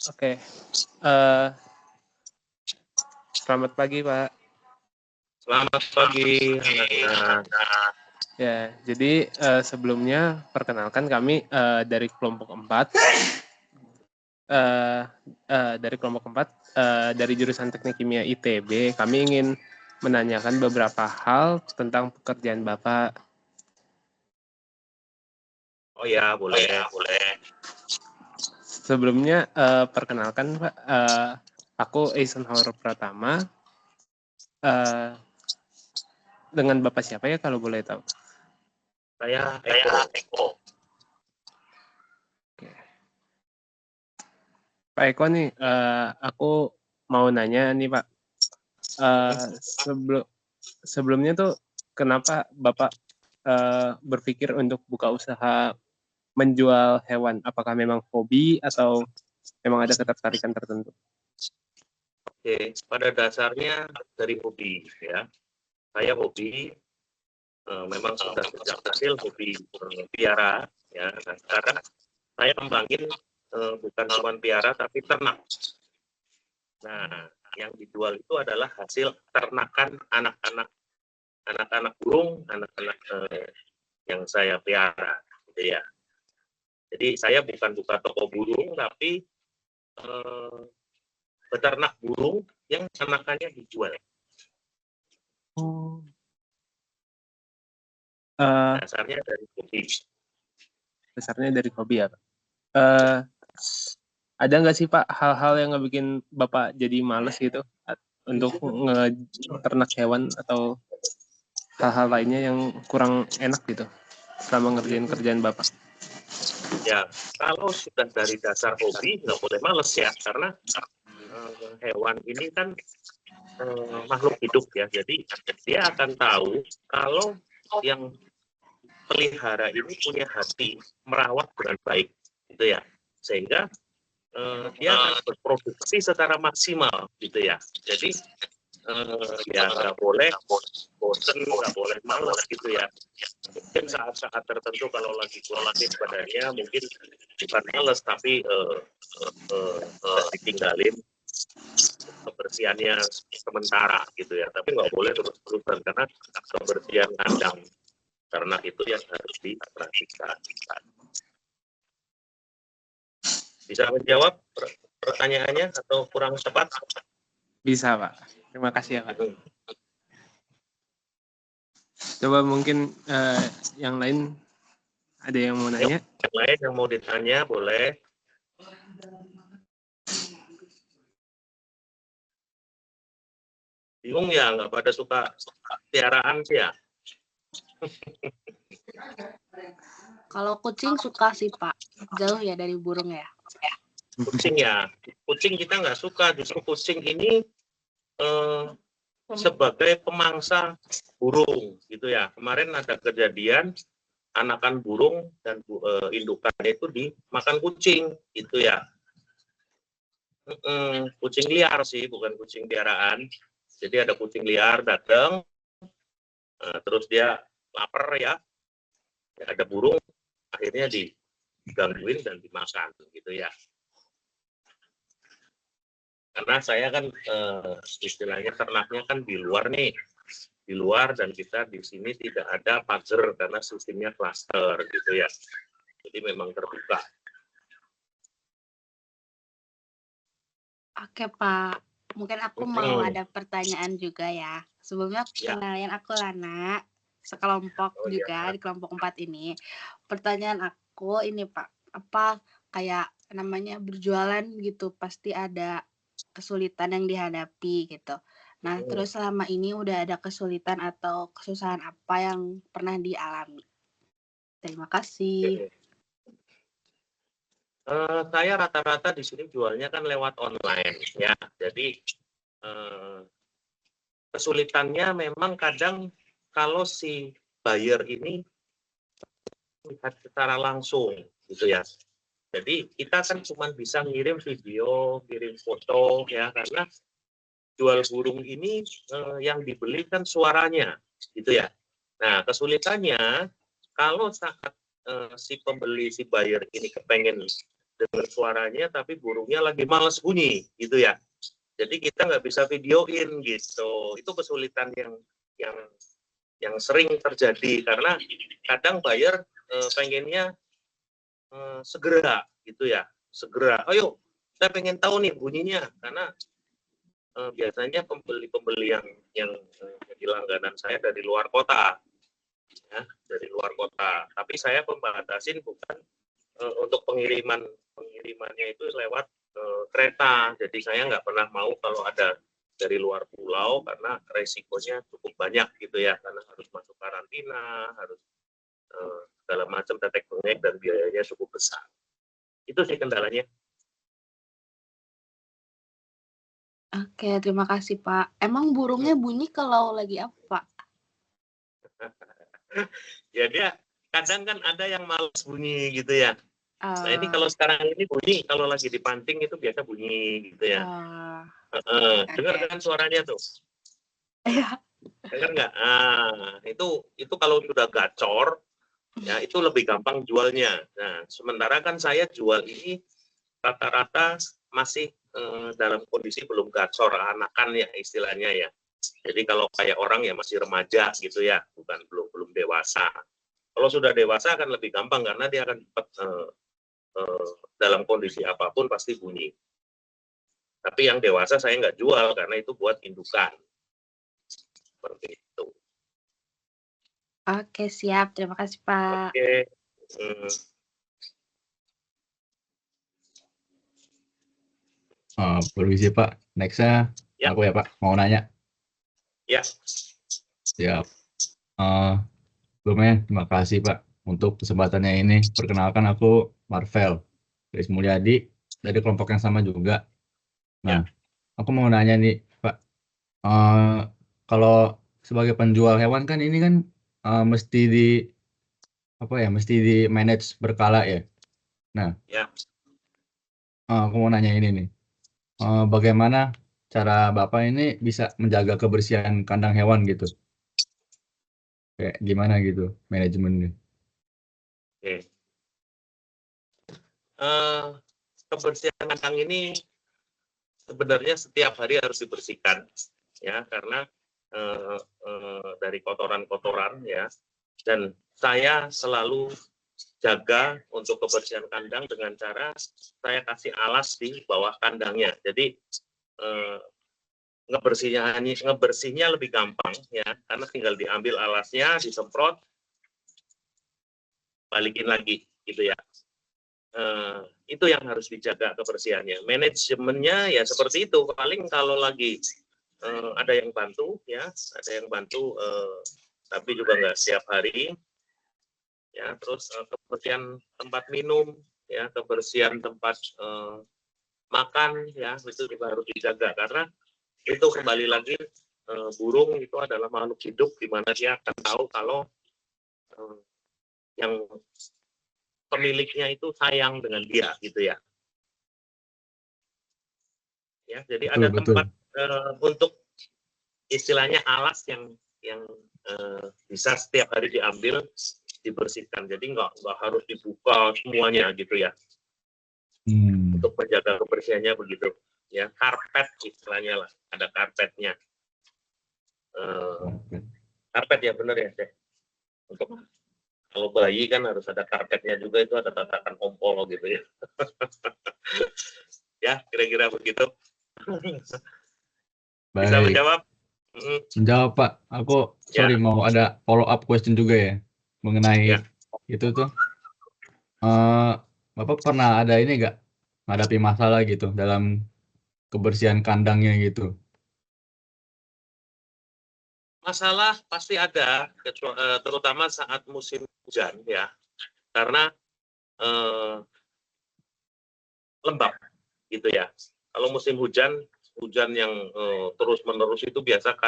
Oke. Selamat pagi, Pak. Selamat pagi, anak-anak. Ya, jadi sebelumnya perkenalkan kami dari kelompok 4. Dari kelompok 4 dari jurusan Teknik Kimia ITB, kami ingin menanyakan beberapa hal tentang pekerjaan Bapak. Oh ya, boleh. Sebelumnya perkenalkan, Pak, aku Eisenhower Pratama. Dengan Bapak siapa ya kalau boleh tahu? Saya Eko. Oke. Pak Eko nih, aku mau nanya nih Pak. Sebelumnya tuh kenapa Bapak berpikir untuk buka usaha menjual hewan? Apakah memang hobi atau memang ada ketertarikan tertentu? Oke, pada dasarnya dari hobi ya. Saya hobi, memang sudah sejak kecil hobi piara ya. Nah, sekarang saya kembangin bukan cuma piara tapi ternak. Nah, yang dijual itu adalah hasil ternakan anak-anak burung, anak-anak yang saya piara, gitu ya. Jadi saya bukan buka toko burung, tapi peternak burung yang anakannya dijual. Dasarnya dari hobi. Besarnya dari hobi ya Pak. Ada nggak sih Pak hal-hal yang ngebikin Bapak jadi males gitu untuk nge-ternak hewan atau hal-hal lainnya yang kurang enak gitu selama ngerjain kerjaan Bapak? Ya, kalau sudah dari dasar hobi nggak boleh males ya, karena hewan ini kan makhluk hidup ya, jadi dia akan tahu kalau yang pelihara ini punya hati merawat dengan baik, gitu ya, sehingga dia akan berproduksi secara maksimal, gitu ya. Jadi ya nggak boleh bosen, nggak boleh malas, gitu ya. Mungkin saat-saat tertentu kalau lagi kurang badannya mungkin bukan males tapi ditinggalin kebersihannya sementara, gitu ya. Tapi nggak boleh terus-terusan karena kebersihan kandang ternak itu yang harus diperhatikan. Bisa menjawab pertanyaannya atau kurang tepat? Bisa Pak. Terima kasih ya Pak. Coba mungkin yang lain ada yang mau nanya? Yang lain yang mau ditanya boleh. Bingung ya, nggak pada suka piaraan sih ya? Kalau kucing suka sih Pak, jauh ya dari burung ya. Kucing ya, kucing kita nggak suka, justru kucing ini sebagai pemangsa burung gitu ya. Kemarin ada kejadian anakan burung dan indukannya itu dimakan kucing gitu ya. Kucing liar sih, bukan kucing piaraan. Jadi ada kucing liar datang, terus dia lapar ya, ada burung, akhirnya digangguin dan dimakan gitu ya. Karena saya kan istilahnya ternaknya kan di luar nih, di luar, dan kita di sini tidak ada pagar karena sistemnya klaster gitu ya. Jadi memang terbuka. Oke Pak, mungkin aku mau ada pertanyaan juga ya. Sebelumnya kenalin aku Lana, sekelompok juga di kelompok 4 ini. Pertanyaan aku ini Pak, apa kayak namanya berjualan gitu, pasti ada kesulitan yang dihadapi gitu. Nah, terus selama ini udah ada kesulitan atau kesusahan apa yang pernah dialami? Terima kasih. Saya rata-rata di sini jualnya kan lewat online ya. Jadi kesulitannya memang kadang kalau si buyer ini lihat secara langsung gitu ya. Jadi kita kan cuma bisa ngirim video, kirim foto ya, karena jual burung ini yang dibeli kan suaranya gitu ya. Nah, kesulitannya kalau saat si pembeli, si buyer ini kepengen dengar suaranya tapi burungnya lagi males bunyi gitu ya. Jadi kita nggak bisa videoin gitu. Itu kesulitan yang sering terjadi karena kadang buyer pengennya segera gitu ya, segera. Ayo, saya pengen tahu nih bunyinya karena biasanya pembeli-pembeli yang jadi langganan saya dari luar kota, ya, dari luar kota. Tapi saya pembatasin bukan untuk pengirimannya itu lewat kereta. Jadi saya nggak pernah mau kalau ada dari luar pulau karena resikonya cukup banyak gitu ya, karena harus masuk karantina, harus segala macam tetek bengek dan biayanya cukup besar. Itu sih kendalanya. Oke, terima kasih Pak. Emang burungnya bunyi kalau lagi apa Pak? Ya dia kadang kan ada yang malas bunyi gitu ya. Nah ini kalau sekarang ini bunyi, kalau lagi dipancing itu biasa bunyi gitu ya. Dengar kan suaranya tuh? Iya. Dengar nggak? Itu kalau sudah gacor, ya itu lebih gampang jualnya. Nah sementara kan saya jual ini rata-rata masih dalam kondisi belum gacor, anakan ya istilahnya ya. Jadi kalau kayak orang ya masih remaja gitu ya, bukan belum dewasa. Kalau sudah dewasa akan lebih gampang karena dia akan cepat dalam kondisi apapun pasti bunyi. Tapi yang dewasa saya nggak jual karena itu buat indukan. Seperti itu. Oke, siap. Terima kasih Pak. Oke. Permisi Pak, next-nya Ya. aku ya Pak, mau nanya. Ya. Siap. Sebelumnya terima kasih Pak untuk kesempatannya ini. Perkenalkan aku Marvel Chris Mulyadi dari kelompok yang sama juga. Nah, aku mau nanya nih Pak, kalau sebagai penjual hewan kan ini kan mesti di manage berkala ya. Nah, aku mau nanya ini nih, bagaimana cara Bapak ini bisa menjaga kebersihan kandang hewan gitu? Kayak gimana gitu manajemennya? Oke. Kebersihan kandang ini sebenarnya setiap hari harus dibersihkan ya karena dari kotoran-kotoran ya, dan saya selalu jaga untuk kebersihan kandang dengan cara saya kasih alas di bawah kandangnya. Jadi ngebersihnya lebih gampang ya karena tinggal diambil alasnya, disemprot, balikin lagi gitu ya. Itu yang harus dijaga kebersihannya. Manajemennya ya seperti itu. Paling kalau lagi ada yang bantu ya, tapi juga nggak setiap hari. Ya, terus kebersihan tempat minum, ya, kebersihan tempat makan, ya, itu juga harus dijaga karena itu kembali lagi burung itu adalah makhluk hidup di mana dia akan tahu kalau yang pemiliknya itu sayang dengan dia gitu ya. Ya, jadi ada tempat untuk istilahnya alas yang bisa setiap hari diambil, dibersihkan. Jadi nggak harus dibuka semuanya gitu ya. Untuk menjaga kebersihannya begitu. Ya, karpet istilahnya lah, ada karpetnya. Karpet ya benar ya, Teh. Untuk kalau bayi kan harus ada karpetnya juga, itu ada tatakan ompol gitu ya. Ya, kira-kira begitu. Bisa menjawab? Menjawab Pak, aku sorry mau ada follow up question juga ya mengenai itu tuh. Bapak pernah ada ini nggak menghadapi masalah gitu dalam kebersihan kandangnya gitu? Masalah pasti ada, terutama saat musim hujan ya, karena lembab gitu ya. Kalau musim hujan yang terus-menerus itu biasa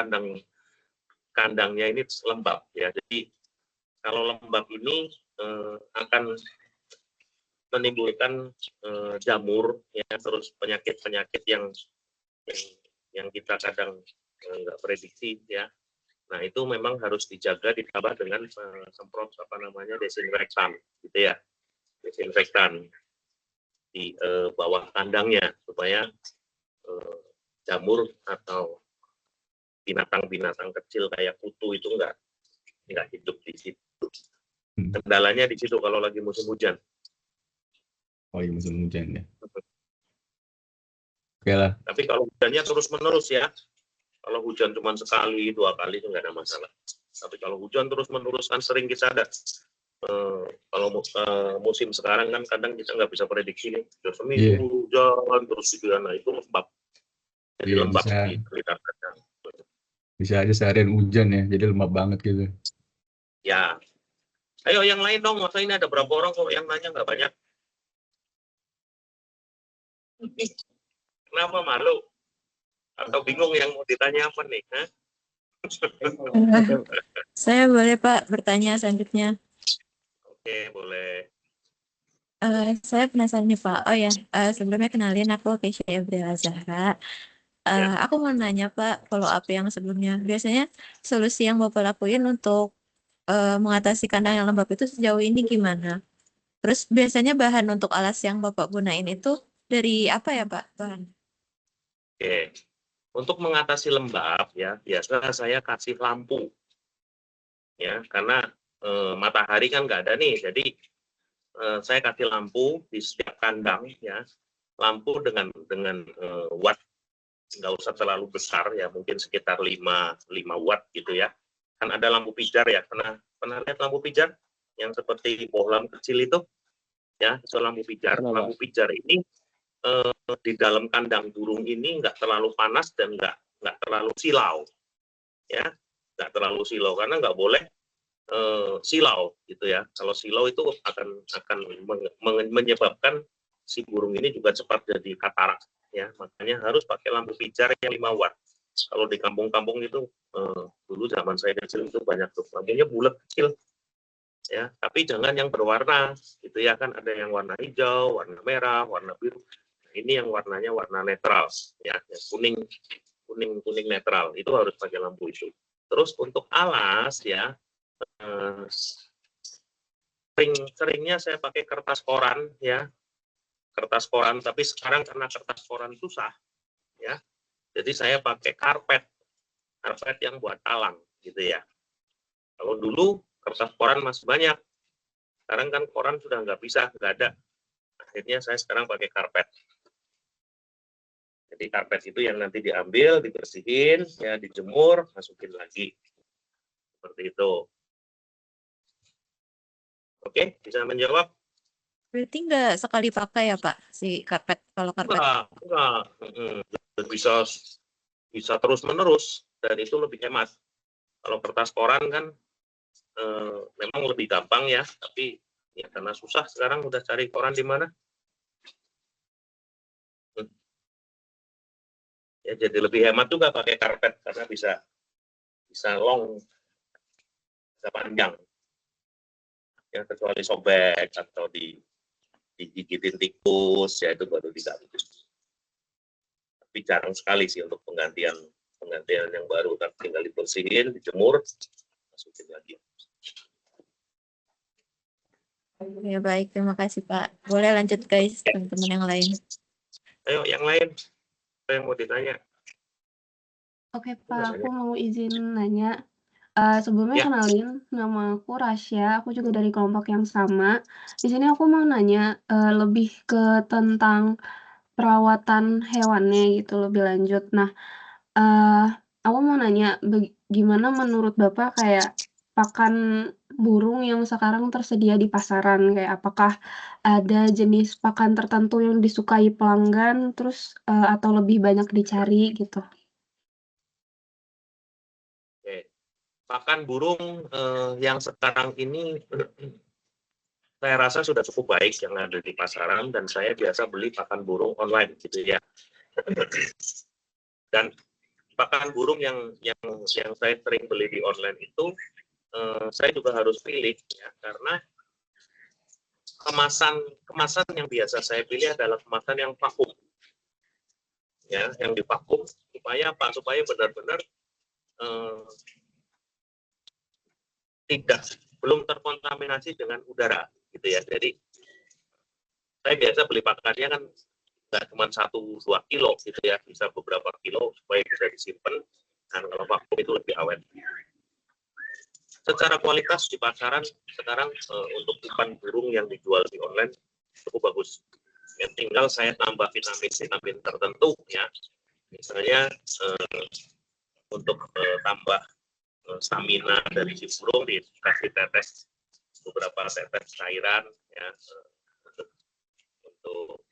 kandangnya ini lembab ya. Jadi kalau lembab ini akan menimbulkan jamur ya, terus penyakit-penyakit yang kita kadang nggak prediksi ya. Nah itu memang harus dijaga ditambah dengan semprot desinfektan gitu ya, desinfektan. di bawah kandangnya supaya jamur atau binatang-binatang kecil kayak kutu itu nggak hidup di situ. Kendalanya di situ kalau lagi musim hujan. Oh iya, musim hujan ya. Oke lah. Tapi kalau hujannya terus-menerus ya, kalau hujan cuma sekali, 2 kali itu nggak ada masalah. Tapi kalau hujan terus-menerus kan sering kita ada, kalau musim sekarang kan kadang kita nggak bisa prediksi nih, seminggu hujan terus gitu, nah itu lembab. Jadi lembab di sekitar kandang. Bisa aja seharian hujan ya, jadi lembab banget gitu. Ya, ayo yang lain dong, masa ini ada berapa orang kok yang nanya nggak banyak? Kenapa malu? Atau bingung yang mau ditanya apa nih? Saya boleh Pak bertanya selanjutnya? Oke, boleh. Saya penasaran nih Pak. Oh ya, sebelumnya kenalin aku Keisha Ebriela Zahra. Aku mau nanya Pak, follow up yang sebelumnya. Biasanya solusi yang Bapak lakuin untuk mengatasi kandang yang lembab itu sejauh ini gimana? Terus biasanya bahan untuk alas yang Bapak gunain itu dari apa ya Pak? Bahan? Oke, untuk mengatasi lembab ya biasa saya kasih lampu, ya karena matahari kan nggak ada nih, jadi saya kasih lampu di setiap kandang ya, lampu dengan watt nggak usah terlalu besar ya, mungkin sekitar 5 watt gitu ya. Kan ada lampu pijar ya, pernah lihat lampu pijar yang seperti bohlam kecil itu ya, itu lampu pijar. Lampu pijar ini di dalam kandang burung ini nggak terlalu panas dan nggak terlalu silau ya, nggak terlalu silau karena nggak boleh silau gitu ya. Kalau silau itu akan menyebabkan si burung ini juga cepat jadi katarak ya, makanya harus pakai lampu pijar yang 5 watt. Kalau di kampung-kampung itu dulu zaman saya kecil itu banyak tuh lampunya bulat kecil ya, tapi jangan yang berwarna gitu ya, kan ada yang warna hijau, warna merah, warna biru. Ini yang warnanya warna netral ya, kuning netral, itu harus pakai lampu itu. Terus untuk alas ya, seringnya saya pakai kertas koran ya, kertas koran, tapi sekarang karena kertas koran susah ya, jadi saya pakai karpet yang buat talang gitu ya. Kalau dulu kertas koran masih banyak, sekarang kan koran sudah nggak ada, akhirnya saya sekarang pakai karpet. Jadi karpet itu yang nanti diambil, dibersihin, ya dijemur, masukin lagi. Seperti itu. Oke, bisa menjawab? Berarti nggak sekali pakai ya Pak, si karpet, kalau karpet? Enggak. Bisa terus-menerus, dan itu lebih hemat. Kalau kertas koran kan memang lebih gampang ya, tapi ya karena susah sekarang udah cari koran di mana. Ya jadi lebih hemat juga pakai karpet karena bisa long, bisa panjang. Ya kecuali sobek atau digigitin tikus ya itu baru diganti. Tapi jarang sekali sih untuk penggantian yang baru, tapi tinggal dibersihin, dijemur, masukin lagi. Ya baik, terima kasih Pak. Boleh lanjut guys, teman-teman yang lain. Ayo yang lain, apa yang mau ditanya? Oke Pak, aku mau izin nanya. Sebelumnya kenalin, nama aku Rasya, aku juga dari kelompok yang sama. Di sini aku mau nanya lebih ke tentang perawatan hewannya gitu lebih lanjut. Nah, aku mau nanya gimana menurut Bapak kayak pakan burung yang sekarang tersedia di pasaran, kayak apakah ada jenis pakan tertentu yang disukai pelanggan, terus atau lebih banyak dicari gitu? Pakan burung yang sekarang ini saya rasa sudah cukup baik yang ada di pasaran, dan saya biasa beli pakan burung online gitu ya. Dan pakan burung yang saya sering beli di online itu saya juga harus pilih ya, karena kemasan yang biasa saya pilih adalah kemasan yang vakum ya, yang divakum supaya apa? Supaya benar-benar belum terkontaminasi dengan udara gitu ya. Jadi Saya biasa beli pakannya kan nggak cuma 1-2 kilo gitu ya, bisa beberapa kilo supaya bisa disimpan. Dan kalau vakum itu lebih awet. Secara kualitas di pasaran sekarang untuk umpan burung yang dijual di online cukup bagus. Ya, tinggal saya tambah vitamin tertentu ya, misalnya untuk tambah stamina dari si burung dikasih tetes beberapa tetes cairan ya untuk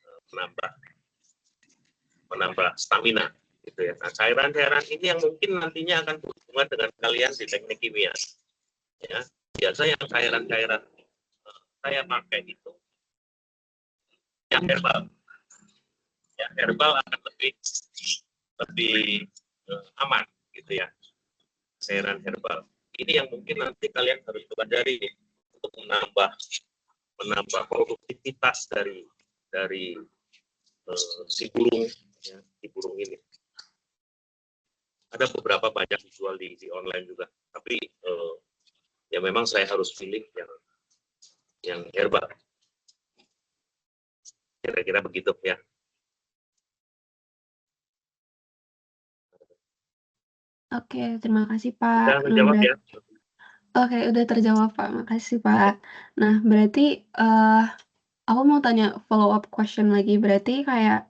menambah stamina gitu ya. Nah, cairan-cairan ini yang mungkin nantinya akan berhubungan dengan kalian di teknik kimia ya. Biasa yang cairan-cairan saya pakai itu yang herbal. Ya, herbal akan lebih aman gitu ya. Cairan herbal. Ini yang mungkin nanti kalian harus pelajari untuk menambah produktivitas dari si burung ya, si burung ini. Ada beberapa banyak dijual di online juga, tapi ya memang saya harus pilih yang herbal. Kira-kira begitu ya. Oke, terima kasih Pak. Sudah menjawab ya. Oke, udah terjawab Pak. Makasih Pak. Nah, berarti aku mau tanya follow up question lagi. Berarti kayak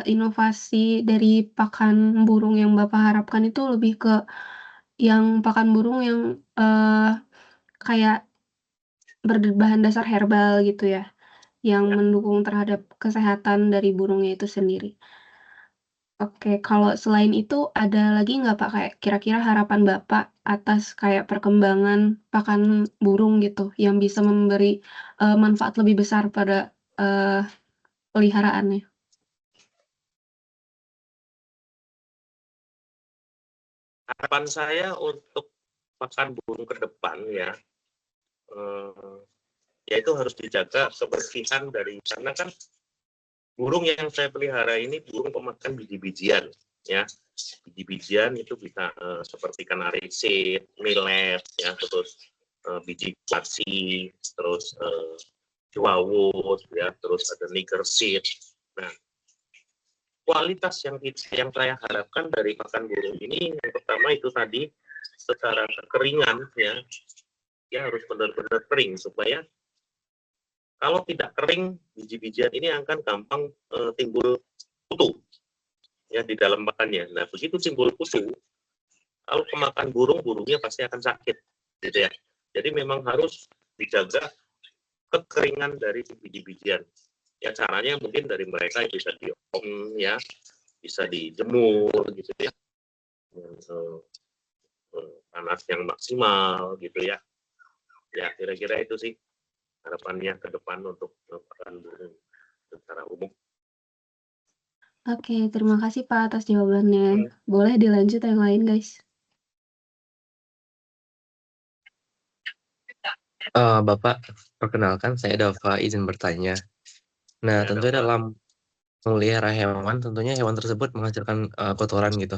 inovasi dari pakan burung yang Bapak harapkan itu lebih ke yang pakan burung yang kayak berbahan dasar herbal gitu ya, yang mendukung terhadap kesehatan dari burungnya itu sendiri. Oke, kalau selain itu ada lagi nggak Pak, kayak kira-kira harapan Bapak atas kayak perkembangan pakan burung gitu, yang bisa memberi manfaat lebih besar pada peliharaannya? Harapan saya untuk pakan burung ke depan ya, yaitu harus dijaga kebersihan karena kan burung yang saya pelihara ini burung pemakan biji-bijian ya. Biji-bijian itu bisa seperti kanari seed, millet ya, terus biji pasi, terus jawut ya, terus ada niger seed. Nah, kualitas yang saya harapkan dari pakan burung ini yang pertama itu tadi secara kekeringan ya harus benar-benar kering supaya kalau tidak kering, biji-bijian ini akan gampang timbul kutu ya di dalam makannya. Nah, begitu timbul kutu, kalau kemakan burungnya pasti akan sakit, gitu ya. Jadi memang harus dijaga kekeringan dari biji-bijian. Ya caranya mungkin dari mereka bisa diom ya, bisa dijemur gitu ya, panas yang maksimal gitu ya. Ya kira-kira itu sih harapannya ke depan untuk pakan burung secara umum. Oke, terima kasih Pak atas jawabannya. Boleh dilanjut yang lain, guys. Bapak, perkenalkan saya Dava, izin bertanya. Nah, Ya, tentunya Dava. dalam memelihara hewan, tentunya hewan tersebut menghasilkan kotoran gitu.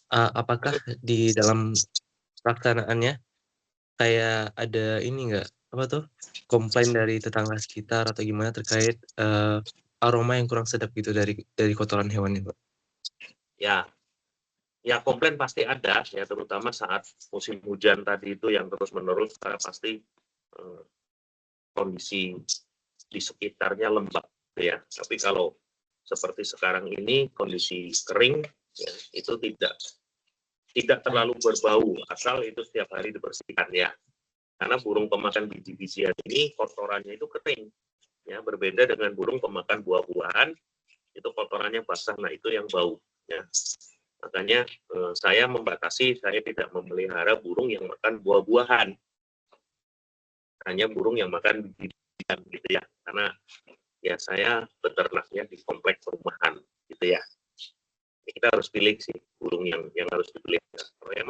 Apakah di dalam pelaksanaannya kayak ada ini enggak, apa tuh, komplain dari tetangga sekitar atau gimana terkait aroma yang kurang sedap gitu dari kotoran hewan itu? Ya komplain pasti ada ya, terutama saat musim hujan tadi itu yang terus-menerus pasti kondisi di sekitarnya lembab ya. Tapi kalau seperti sekarang ini kondisi kering ya, itu tidak terlalu berbau asal itu setiap hari dibersihkan ya. Karena burung pemakan biji-bijian ini kotorannya itu kering ya, berbeda dengan burung pemakan buah-buahan itu kotorannya basah, nah itu yang bau ya. Makanya saya membatasi, saya tidak memelihara burung yang makan buah-buahan, hanya burung yang makan biji-bijian gitu ya, karena ya saya beternaknya di kompleks perumahan gitu ya. Kita harus pilih sih burung yang harus dipelihara. Kalau yang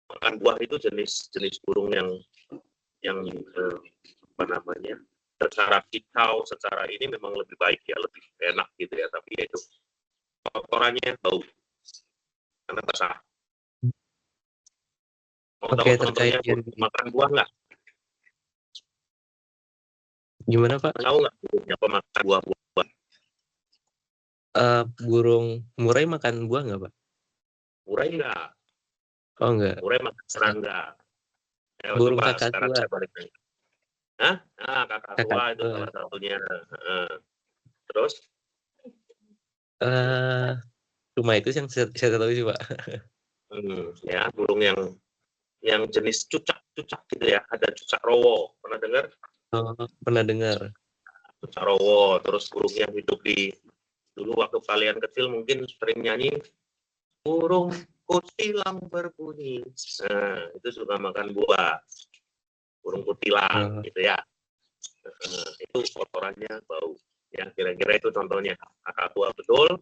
makan buah itu jenis burung yang apa namanya, secara kicau, secara ini memang lebih baik ya, lebih enak gitu ya, tapi ya itu kotorannya bau karena basah. Mau tahu Oke, contohnya terkait yang makan buah nggak? Gimana Pak? Tahu nggak burungnya pemakan buah-buah? Burung murai makan buah nggak Pak? Murai enggak. Oh enggak. Murai makan serangga. Ya, Burung coba kakak sekarang tua. saya balik lagi. Hah? Ah, kakak tua itu salah satunya. Terus? Cuma itu yang saya tahu sih Pak. Ya, burung yang jenis cucak gitu ya. Ada cucak rowo. Pernah dengar? Oh, pernah dengar. Cucak rowo. Terus burung yang hidup di dulu waktu kalian kecil mungkin sering nyanyi burung kutilang berbunyi. Nah, itu suka makan buah. Burung kutilang gitu ya. Itu kotorannya bau. Ya, kira-kira itu contohnya. Kakak tua betul,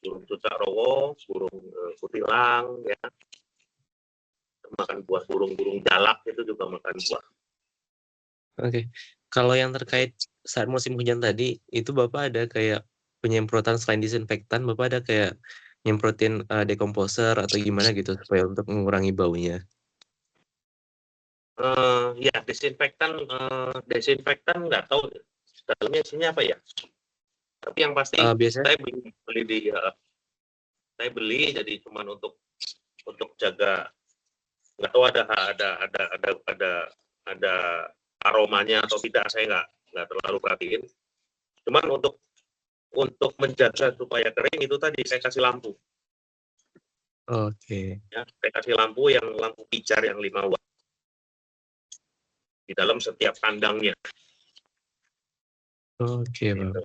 burung cucak rowo, burung kutilang, ya. Makan buah, burung-burung jalak itu juga makan buah. Oke. Kalau yang terkait saat musim hujan tadi, itu Bapak ada kayak penyemprotan selain disinfektan, Bapak ada kayak nyemprotin dekomposer atau gimana gitu supaya untuk mengurangi baunya? Ya, desinfektan nggak tahu dalamnya isinya apa ya. Tapi yang pasti biasanya saya beli jadi cuma untuk jaga, nggak tahu ada aromanya atau tidak, saya nggak terlalu perhatiin. Cuman untuk menjaga supaya kering itu tadi saya kasih lampu. Oke. Ya, saya kasih lampu pijar yang 5 watt di dalam setiap kandangnya. Oke, Bang. Gitu.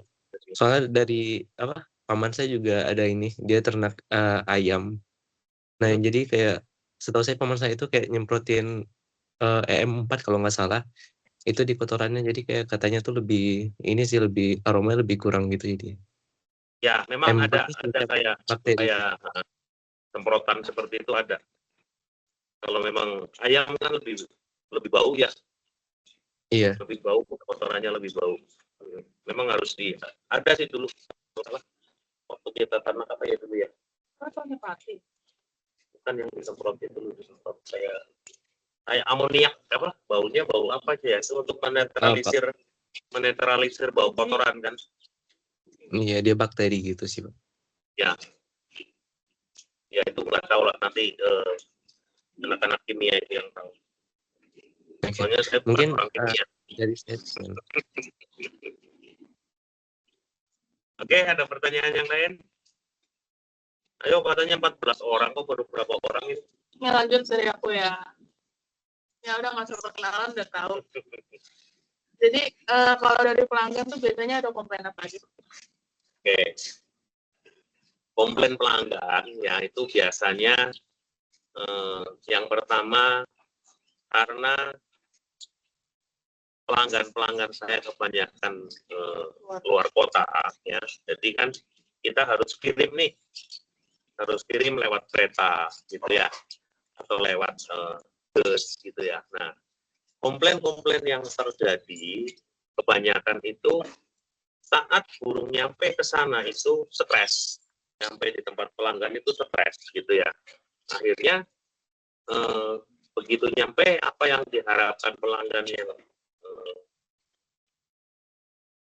Soalnya dari paman saya juga ada ini, dia ternak ayam. Nah, jadi kayak setahu saya paman saya itu kayak nyemprotin EM4 kalau nggak salah. Itu di kotorannya, jadi kayak katanya tuh lebih aromanya lebih kurang gitu jadi. Ya, memang ada kayak semprotan seperti itu ada. Kalau memang ayam kan lebih bau ya. Iya. Lebih bau, kotorannya lebih bau. Memang harus ada sih dulu waktu kita tanah apa ya dulu ya. Bukan yang disemprot itu dulu, disemprot kayak amoniak baunya bau apa aja ya, itu untuk menetralisir bau kotoran kan. Iya, dia bakteri gitu sih Pak. Ya itu nggak tahu lah, nanti anak-anak kimia itu yang tahu. Soalnya saya mungkin orang kimia. Dari statement. Oke, ada pertanyaan yang lain? Ayo, katanya 14 orang, kok baru berapa orang ini? Ya lanjut dari aku ya. Ya udah nggak usah perkenalan, udah tahu. Jadi kalau dari pelanggan tuh biasanya ada komplain apa aja? Oke. Komplain pelanggan ya itu biasanya yang pertama karena pelanggan saya kebanyakan luar kota ya. Jadi kan kita harus kirim lewat kereta gitu ya, atau lewat bus gitu ya. Nah, komplain yang terjadi kebanyakan itu saat burung nyampe ke sana itu stres, nyampe di tempat pelanggan itu stres gitu ya. Akhirnya begitu nyampe apa yang diharapkan pelanggan yang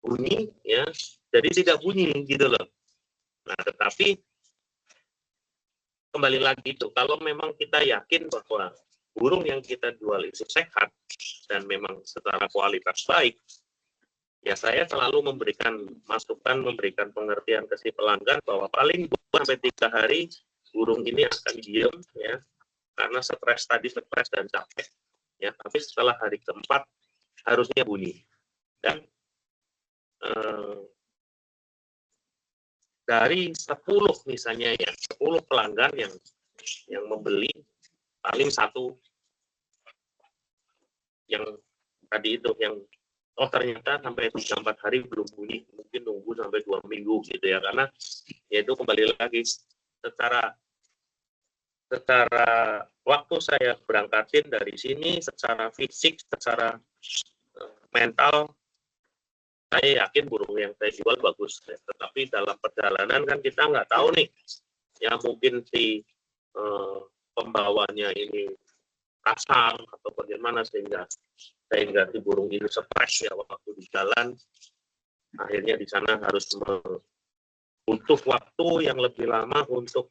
bunyi ya, jadi tidak bunyi gitu loh. Nah, tetapi kembali lagi itu, kalau memang kita yakin bahwa burung yang kita jual itu sehat dan memang secara kualitas baik, ya saya selalu memberikan masukan, memberikan pengertian ke si pelanggan bahwa paling 2-3 hari burung ini akan diam ya, karena stres dan capek ya, tapi setelah hari keempat harusnya bunyi. Dan dari 10 misalnya ya, 10 pelanggan yang membeli, paling 1 yang tadi itu yang ternyata sampai 3-4 hari belum bunyi, mungkin nunggu sampai 2 minggu gitu ya, karena yaitu kembali lagi secara waktu saya berangkatin dari sini, secara fisik, secara mental, saya yakin burung yang saya jual bagus, ya. Tetapi dalam perjalanan kan kita nggak tahu nih, ya mungkin si pembawanya ini kasar atau bagaimana sehingga sehingga si burung ini stres ya waktu di jalan, akhirnya di sana harus butuh waktu yang lebih lama untuk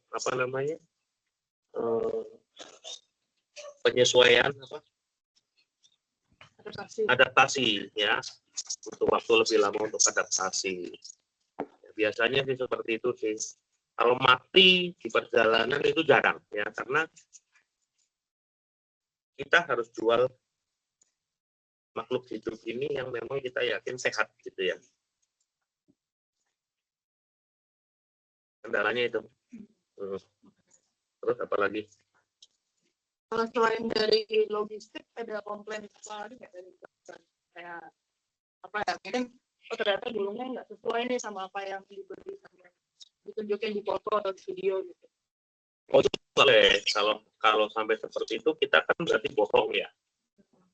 penyesuaian adaptasi ya, butuh waktu lebih lama untuk adaptasi. Biasanya sih seperti itu sih. Kalau mati di perjalanan itu jarang ya, karena kita harus jual makhluk hidup ini yang memang kita yakin sehat gitu ya. Kendalanya itu. Terus apa lagi? Kalau selain dari logistik, ada komplain apa lagi nggak dari pelanggan? Kayak apa ya? Mungkin ternyata burungnya nggak sesuai nih sama apa yang diberi sama ditunjukin di foto atau di video gitu. Oh, itu boleh. Kalau sampai seperti itu kita kan berarti bohong ya.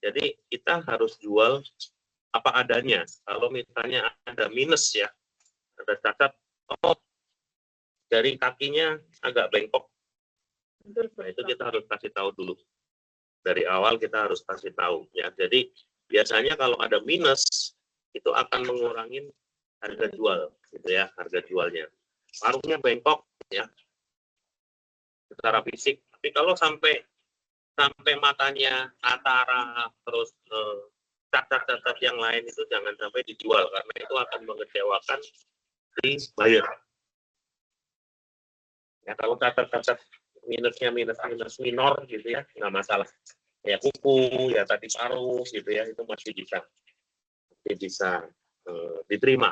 Jadi kita harus jual apa adanya. Kalau misalnya ada minus ya, ada cacat, oh dari kakinya agak bengkok. Nah, itu kita harus kasih tahu dulu. Dari awal kita harus kasih tahu ya. Jadi biasanya kalau ada minus itu akan mengurangi harga jual gitu ya, harga jualnya. Paruhnya bengkok ya secara fisik. Tapi kalau sampai matanya antara terus cacat-cacat yang lain itu jangan sampai dijual karena itu akan mengecewakan si buyer. Ya kalau cacat-cacat minusnya minus minor gitu ya nggak masalah. Ya kuku, ya tadi paruh gitu ya itu masih bisa diterima.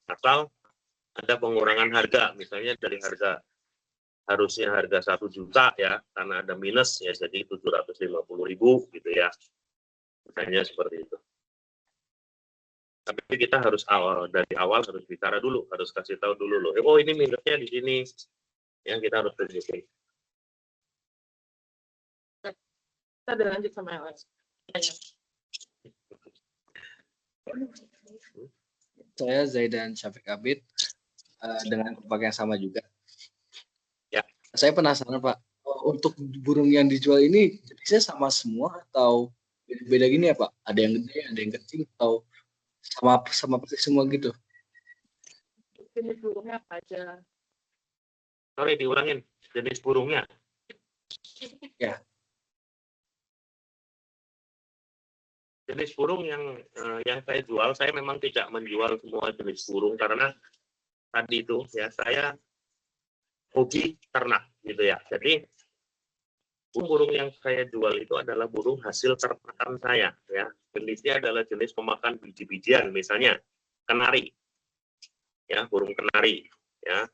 Asal ada pengurangan harga, misalnya dari harusnya harga 1 juta ya, karena ada minus ya jadi 750.000 gitu ya. Misalnya seperti itu. Tapi kita harus dari awal harus bicara dulu, harus kasih tahu dulu loh. Oh ini minusnya di sini, yang kita harus tunjukin. Kita udah lanjut sama yang lain. Saya Zaidan Syafiq Abid dengan kepak yang sama juga. Ya. Saya penasaran Pak, untuk burung yang dijual ini jenisnya sama semua atau beda-beda gini ya Pak? Ada yang gede, ada yang kecil atau sama persis semua gitu? Jenis burungnya apa aja? Sorry diulangin, jenis burungnya. Ya. Jenis burung yang saya jual, saya memang tidak menjual semua jenis burung karena tadi itu ya saya hobi ternak gitu ya. Jadi burung yang saya jual itu adalah burung hasil ternakan saya ya. Jenisnya adalah jenis pemakan biji-bijian, misalnya kenari. Ya, burung kenari ya.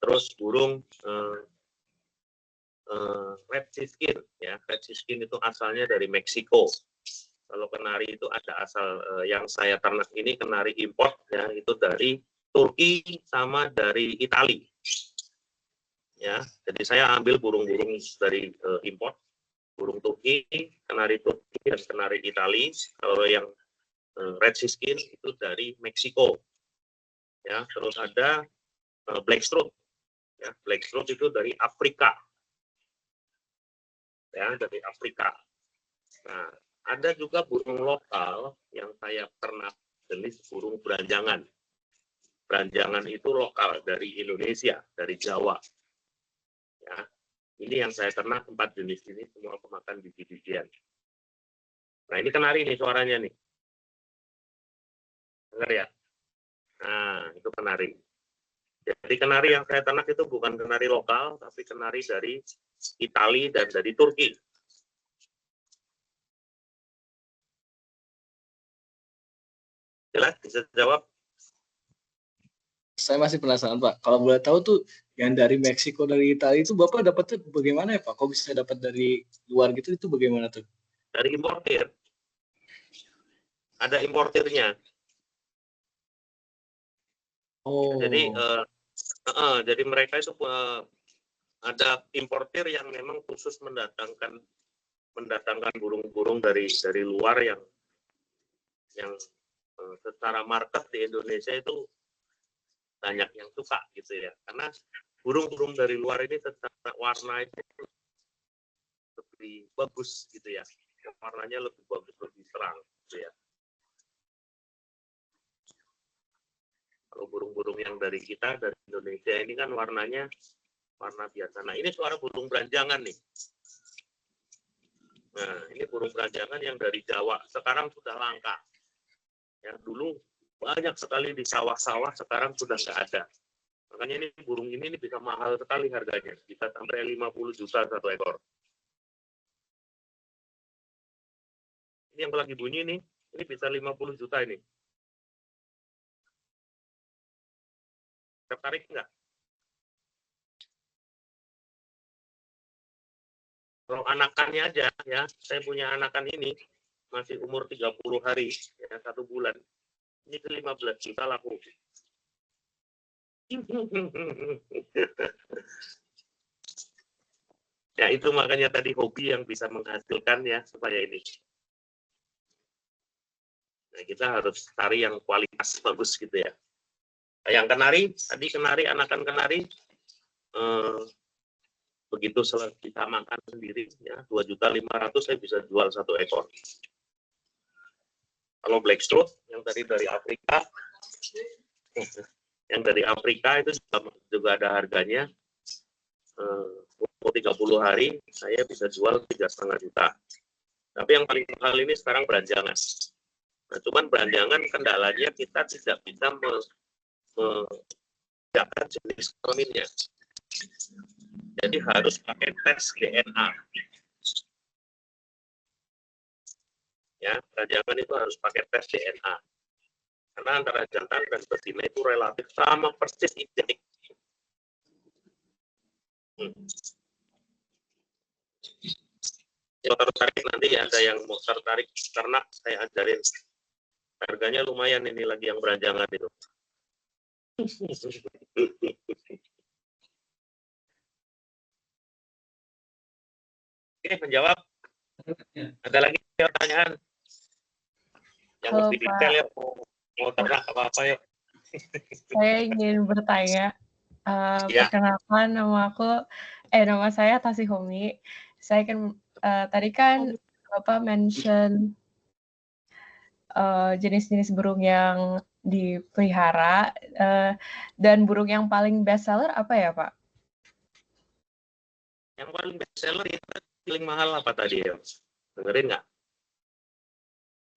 Terus burung red siskin ya. Red siskin itu asalnya dari Meksiko. Kalau kenari itu ada asal yang saya ternak ini kenari import ya, itu dari Turki sama dari Italia. Ya, jadi saya ambil burung-burung dari import, burung Turki, kenari Turki dan kenari Italia. Kalau yang red siskin itu dari Meksiko. Ya, terus ada blackthroat. Ya, blackthroat itu dari Afrika. Ya, dari Afrika. Nah, ada juga burung lokal yang saya ternak jenis burung beranjangan. Beranjangan itu lokal dari Indonesia, dari Jawa. Ya, ini yang saya ternak 4 jenis ini semua pemakan biji-bijian. Nah ini kenari nih suaranya nih. Dengar ya? Nah itu kenari. Jadi kenari yang saya ternak itu bukan kenari lokal, tapi kenari dari Italia dan dari Turki. Jelas? Bisa jawab? Saya masih penasaran Pak. Kalau boleh tahu tuh yang dari Meksiko, dari Italia itu Bapak dapatnya bagaimana ya Pak? Kok bisa dapat dari luar gitu, itu bagaimana tuh? Dari importir. Ada importirnya. Oh. Jadi mereka itu ada importir yang memang khusus mendatangkan burung-burung dari luar yang secara market di Indonesia itu banyak yang suka gitu ya, karena burung-burung dari luar ini secara warna itu lebih bagus gitu ya, warnanya lebih bagus, lebih terang. gitu ya. Kalau burung-burung yang dari kita, dari Indonesia ini kan warnanya warna biasa. Nah, ini suara burung beranjangan nih. Nah, ini burung beranjangan yang dari Jawa. Sekarang sudah langka. Ya, dulu banyak sekali di sawah-sawah, sekarang sudah nggak ada. Makanya ini burung ini bisa mahal sekali harganya. Bisa sampai 50 juta satu ekor. Ini yang lagi bunyi nih, ini bisa 50 juta ini. Tertarik nggak? Kalau anakannya aja ya, saya punya anakan ini masih umur 30 hari ya, 1 bulan. Ini ke 15 juta laku. Ya itu makanya tadi hobi yang bisa menghasilkan ya supaya ini. Nah, kita harus cari yang kualitas bagus gitu ya. Yang kenari, tadi kenari, anakan kenari begitu kita makan sendiri ya 2.500.000 saya bisa jual 1 ekor. Kalau blackthroat yang tadi dari Afrika itu juga ada harganya 30 hari saya bisa jual 3,5 juta. Tapi yang paling mahal ini sekarang beranjangan. Nah, cuman beranjangan kendalanya kita tidak bisa membedakan jenis kelaminnya. Jadi harus pakai tes DNA. Ya, beranjangan itu harus pakai tes DNA. Karena antara jantan dan betina itu relatif sama persis identik. Yang tertarik nanti ada yang mau tertarik ternak saya ajarin. Harganya lumayan ini lagi yang beranjangan itu. Oke, menjawab. Ada lagi pertanyaan? Yang Halo, lebih detail ya, mau ternak apa-apa ya. Saya ingin bertanya. Ya. Perkenalkan nama saya Tasih Homi. Saya kan tadi kan Bapak mention jenis-jenis burung yang dipelihara dan burung yang paling best seller apa ya, Pak? Yang paling best seller itu paling mahal apa tadi ya? Dengerin nggak?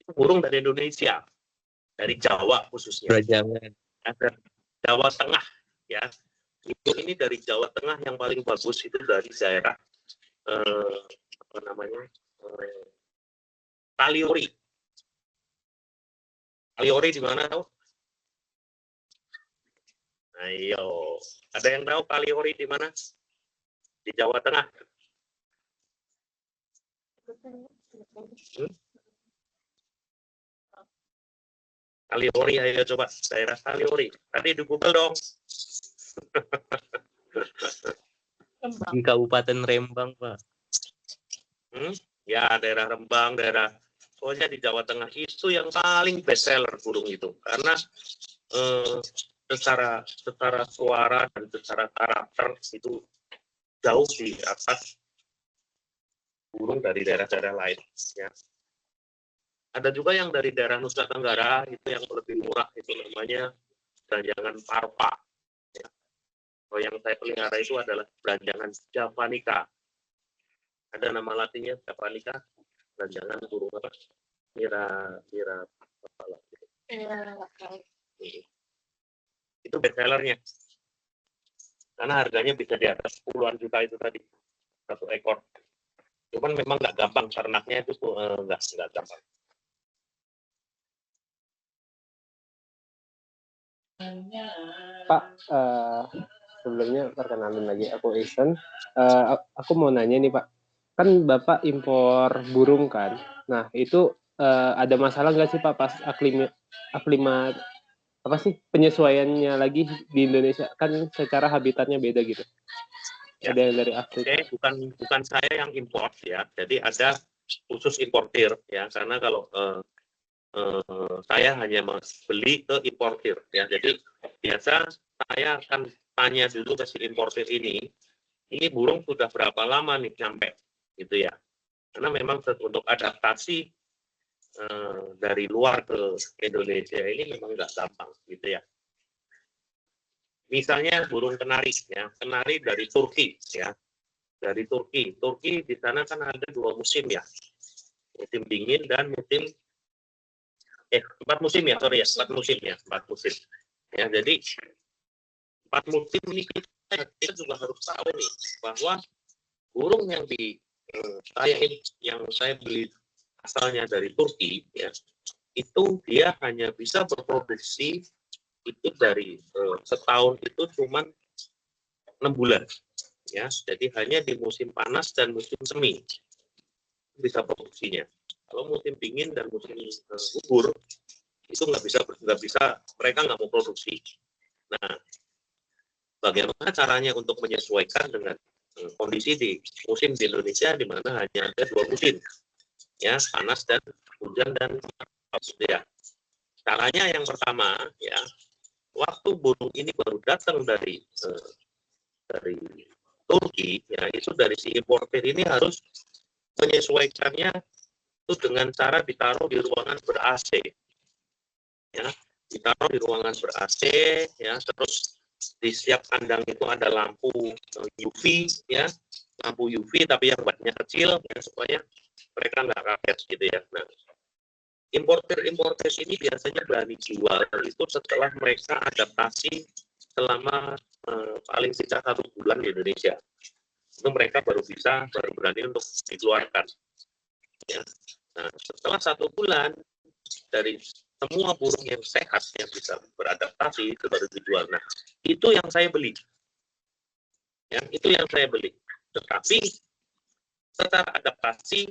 Itu burung dari Indonesia, dari Jawa khususnya. Beranjangan. Ada Jawa Tengah ya. Itu ini dari Jawa Tengah yang paling bagus itu dari daerah apa namanya? Kaliori. Kaliori di mana tahu? Ayo, ada yang tahu Kaliori di mana? Di Jawa Tengah. Kaliori, ayo coba daerah Kaliori. Tadi di Google dong. Di Kabupaten Rembang, Pak. Ya, daerah Rembang, pokoknya di Jawa Tengah itu yang paling best seller burung itu. Karena secara suara dan secara karakter itu jauh di atas burung dari daerah-daerah lain. Ya. Ada juga yang dari daerah Nusa Tenggara itu yang lebih murah, itu namanya beranjangan parpa. Ya. Kalau yang saya pelihara itu adalah beranjangan javanica. Ada nama latinnya javanica, beranjangan burung apa? Mira kepala. Itu best sellernya. Karena harganya bisa di atas puluhan juta itu tadi, 1 ekor. Cuman memang nggak gampang, ternaknya itu nggak gampang. Pak, sebelumnya perkenalan lagi, aku Eisen. Aku mau nanya nih Pak, kan Bapak impor burung kan? Nah itu ada masalah nggak sih Pak pas aklimat apa sih penyesuaiannya lagi di Indonesia? Kan secara habitatnya beda gitu. Ya. Ada yang dari Afrika. Bukan saya yang import ya, jadi ada khusus importir ya, karena kalau saya hanya beli ke importir ya, jadi biasa saya akan tanya dulu ke si importir ini burung sudah berapa lama nih sampai gitu ya, karena memang untuk adaptasi dari luar ke Indonesia ini memang nggak gampang gitu ya. Misalnya burung kenari ya, kenari dari Turki ya. Dari Turki di sana kan ada 2 musim ya, musim dingin dan musim 4 musim ya, sorry ya, 4 musim ya, 4 musim ya. Jadi 4 musim ini kita juga harus tahu nih bahwa burung yang yang saya beli asalnya dari Turki ya, itu dia hanya bisa berproduksi itu dari setahun itu cuma 6 bulan ya, jadi hanya di musim panas dan musim semi bisa produksinya. Kalau musim dingin dan musim gugur itu nggak bisa, mereka nggak mau produksi. Nah, bagaimana caranya untuk menyesuaikan dengan kondisi di musim di Indonesia di mana hanya ada 2 musim ya, panas dan hujan dan ya. Caranya yang pertama ya, waktu burung ini baru datang dari Turki ya, itu dari si importer ini harus menyesuaikannya itu dengan cara ditaruh di ruangan ber-AC ya, ditaruh di ruangan ber-AC ya, terus di setiap kandang itu ada lampu UV ya, lampu UV tapi yang wattnya kecil ya, supaya mereka nggak kaget gitu ya. Nah, importer ini biasanya berani jual itu setelah mereka adaptasi selama paling tidak 1 bulan di Indonesia. Itu mereka baru berani untuk dikeluarkan. Ya. Nah, setelah 1 bulan dari semua burung yang sehat yang bisa beradaptasi itu baru dijual. Nah, itu yang saya beli. Ya, itu yang saya beli. Tetapi secara adaptasi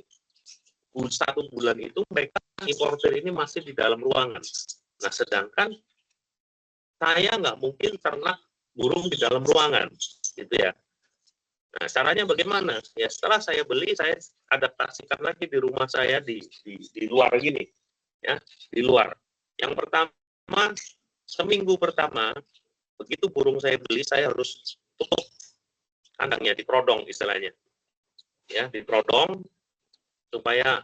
1 bulan itu mereka importer ini masih di dalam ruangan. Nah, sedangkan saya nggak mungkin ternak burung di dalam ruangan, gitu ya. Nah, caranya bagaimana? Ya, setelah saya beli, saya adaptasikan lagi di rumah saya di luar gini, ya, di luar. Yang pertama, seminggu pertama, begitu burung saya beli, saya harus tutup kandangnya, ditrodong istilahnya, ya, ditrodong supaya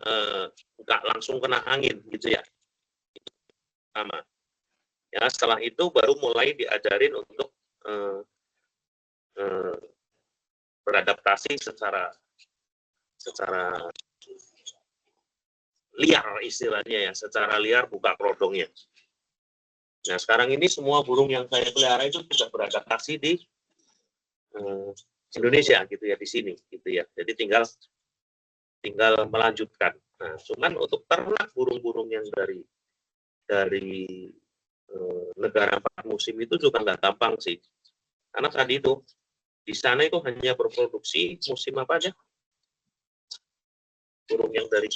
nggak langsung kena angin, gitu ya. Pertama. Ya, setelah itu baru mulai diajarin untuk beradaptasi secara liar istilahnya ya, secara liar buka kerodongnya. Nah, sekarang ini semua burung yang saya pelihara itu sudah beradaptasi di Indonesia gitu ya, di sini gitu ya. Jadi tinggal melanjutkan. Nah, cuman untuk ternak burung-burung yang dari negara 4 musim itu juga nggak gampang sih. Karena tadi itu di sana itu hanya berproduksi musim apa aja? Burung yang dari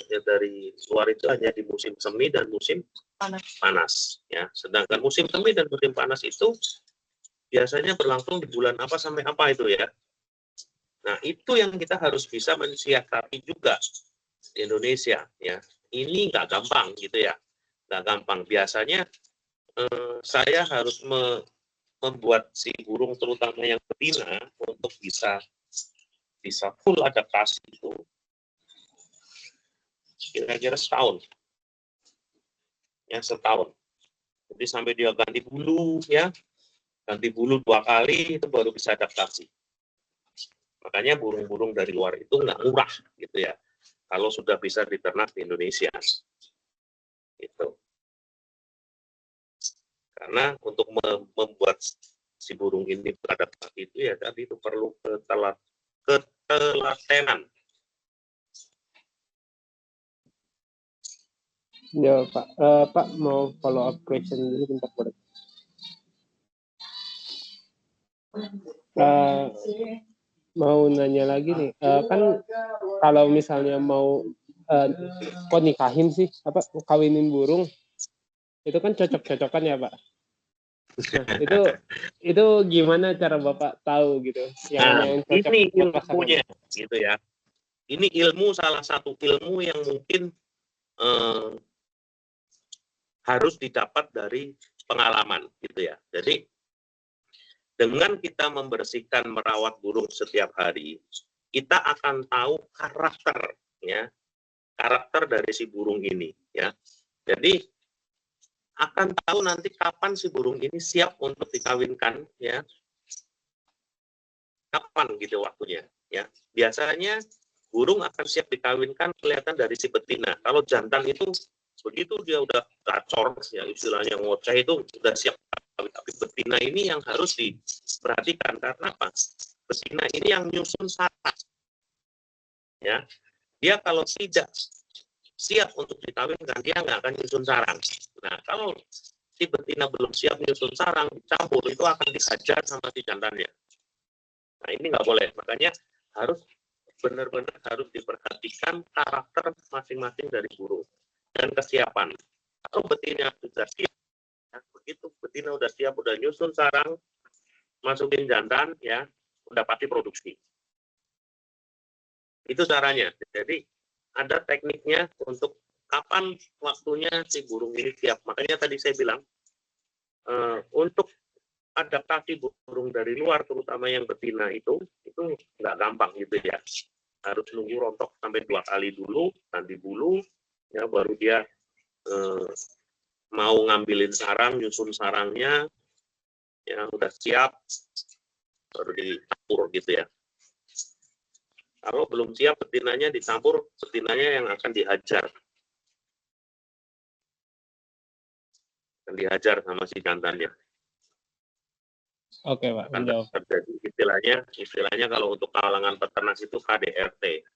luar itu hanya di musim semi dan musim panas ya. Sedangkan musim semi dan musim panas itu biasanya berlangsung di bulan apa sampai apa itu ya. Nah, itu yang kita harus bisa mensiasati juga di Indonesia ya. Ini nggak gampang gitu ya. Nggak gampang. Biasanya saya harus membuat si burung terutama yang betina untuk bisa full adaptasi itu kira-kira setahun ya, setahun. Jadi sampai dia ganti bulu ya, ganti bulu 2 kali itu baru bisa adaptasi. Makanya burung-burung dari luar itu nggak murah gitu ya, kalau sudah bisa diternak di Indonesia gitu. Karena untuk membuat si burung ini beradaptasi itu ya tadi itu perlu ketelatenan. Ya Pak, Pak mau follow up question dulu bentar boleh? Mau nanya lagi nih, kan kalau misalnya mau kok nikahin sih, apa kawinin burung, itu kan cocok-cocokan ya Pak? Nah, itu gimana cara Bapak tahu gitu? Yang cocok ini ilmunya gitu ya. Ini salah satu ilmu yang mungkin harus didapat dari pengalaman gitu ya. Jadi dengan kita membersihkan, merawat burung setiap hari, kita akan tahu karakternya karakter dari si burung ini, ya. Jadi akan tahu nanti kapan si burung ini siap untuk dikawinkan, ya. Kapan gitu waktunya, ya. Biasanya burung akan siap dikawinkan kelihatan dari si betina. Kalau jantan itu begitu dia udah gacor, ya istilahnya ngoceh itu udah siap. Tapi betina ini yang harus diperhatikan karena apa? Betina ini yang nyusun sarang, ya. Dia kalau tidak siap untuk dikawinkan, dia nggak akan nyusun sarang. Nah, kalau si betina belum siap nyusun sarang, campur itu akan dihajar sama si jantannya. Nah, ini nggak boleh. Makanya harus benar-benar harus diperhatikan karakter masing-masing dari burung dan kesiapan. Kalau betina sudah siap, ya, begitu betina udah siap, udah nyusun sarang, masukin jantan, ya, udah pasti produksi. Itu caranya. Jadi ada tekniknya untuk kapan waktunya si burung ini siap. Makanya tadi saya bilang untuk adaptasi burung dari luar, terutama yang betina itu nggak gampang gitu ya. Harus nunggu rontok sampai 2 kali dulu, nanti bulu, ya baru dia mau ngambilin sarang, nyusun sarangnya, ya udah siap, baru dicampur gitu ya. Kalau belum siap betinanya dicampur, betinanya yang akan dihajar. Akan dihajar sama si jantannya. Oke, Pak. Akan terjadi istilahnya kalau untuk kalangan peternak itu KDRT.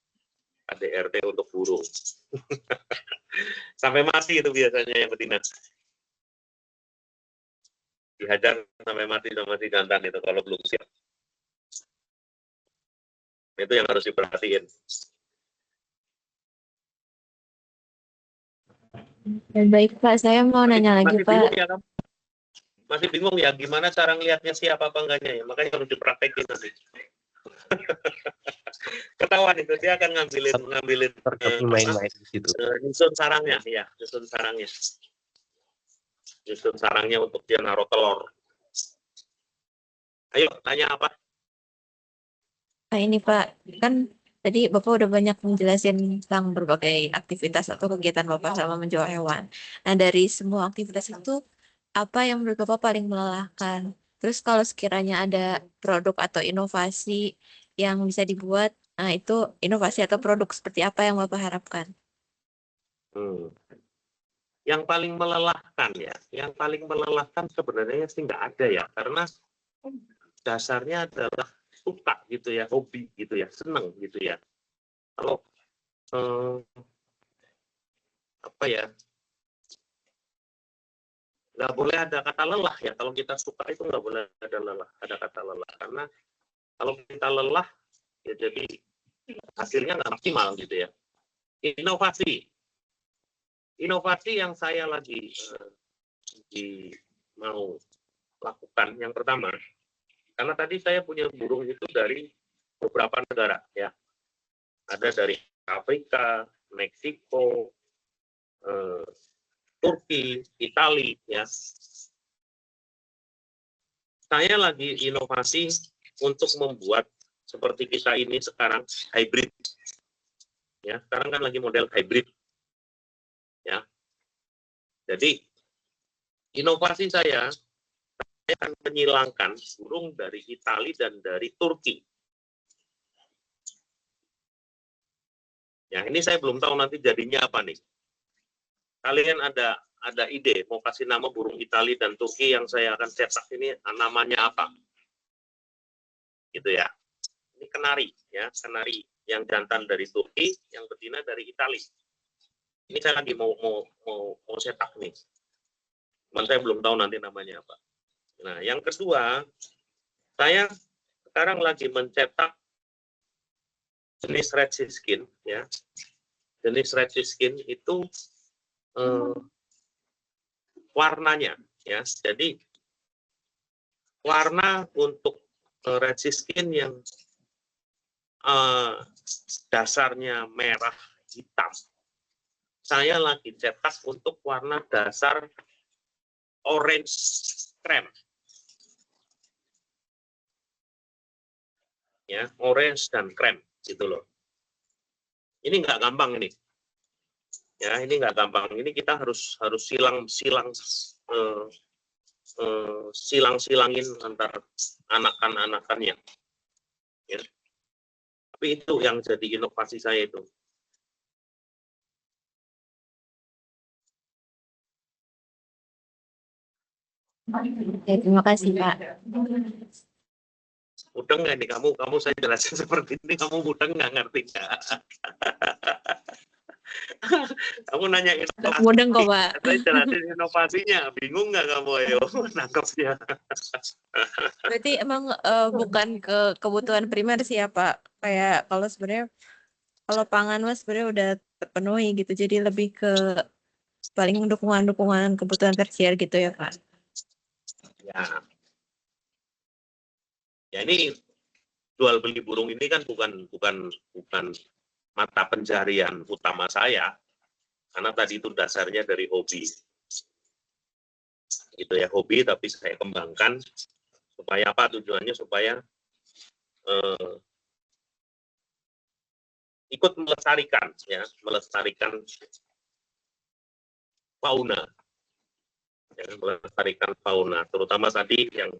KDRT untuk burung. Sampai mati itu biasanya yang betina. Dihajar sampai mati sama si jantan itu kalau belum siap. Itu yang harus diperhatiin. Baik Pak, saya mau nanya lagi Pak. Ya, kan? Masih bingung ya gimana cara ngelihatnya siapa apa enggaknya ya, makanya harus dipraktekin nanti. Ketahuan itu dia akan ngambilin main-main di situ. Nyusun sarangnya, ya, nyusun sarangnya untuk dia naruh telur. Ayo tanya apa? Nah ini Pak, kan tadi Bapak udah banyak menjelasin tentang berbagai aktivitas atau kegiatan Bapak sama menjual hewan. Nah dari semua aktivitas itu, apa yang menurut Bapak paling melelahkan? Terus kalau sekiranya ada produk atau inovasi yang bisa dibuat, nah itu inovasi atau produk seperti apa yang Bapak harapkan? Yang paling melelahkan ya, yang paling melelahkan sebenarnya sih nggak ada ya, karena dasarnya adalah suka gitu ya, hobi gitu ya, seneng gitu ya. Kalau apa ya, nggak boleh ada kata lelah ya. Kalau kita suka itu nggak boleh ada kata lelah, karena kalau kita lelah ya jadi hasilnya nggak maksimal gitu ya. Inovasi yang saya lagi mau lakukan yang pertama, karena tadi saya punya burung itu dari beberapa negara ya, ada dari Afrika, Meksiko, Turki, Italia ya. Saya lagi inovasi untuk membuat seperti kita ini sekarang hybrid ya. Sekarang kan lagi model hybrid ya. Jadi inovasi saya akan menyilangkan burung dari Italia dan dari Turki. Ya, ini saya belum tahu nanti jadinya apa nih. Kalian ada ide mau kasih nama burung Italia dan Turki yang saya akan cetak ini namanya apa? Gitu ya. Ini kenari ya, kenari yang jantan dari Turki, yang betina dari Italia. Ini saya lagi mau cetak nih. Cuman saya belum tahu nanti namanya apa. Nah, yang kedua, saya sekarang lagi mencetak jenis red skin ya. Jenis red skin itu warnanya ya. Jadi warna untuk red skin yang dasarnya merah hitam, saya lagi cetak untuk warna dasar orange krem. Ya, orange dan krem gitu loh. Ini nggak gampang ini. Ya, ini nggak gampang. Ini kita harus silang-silangin antar anakan-anakannya. Ya. Tapi itu yang jadi inovasi saya itu. Ya, terima kasih Pak. Mudeng nggak nih kamu saya jelasin seperti ini, kamu mudeng nggak, ngerti nggak? Kamu nanya inovasi, Mudeng kok Pak. saya jelasin inovasinya, bingung nggak kamu? Ayo nangkepnya. Berarti emang bukan ke kebutuhan primer sih ya Pak. Kayak kalau sebenarnya kalau pangan mas sebenarnya udah terpenuhi gitu. Jadi lebih ke paling dukungan kebutuhan tersier gitu ya Pak. Ya ini jual beli burung ini kan bukan mata pencarian utama saya, karena tadi itu dasarnya dari hobi. Gitu ya, hobi tapi saya kembangkan supaya apa, tujuannya supaya ikut melestarikan fauna, melestarikan fauna, terutama tadi yang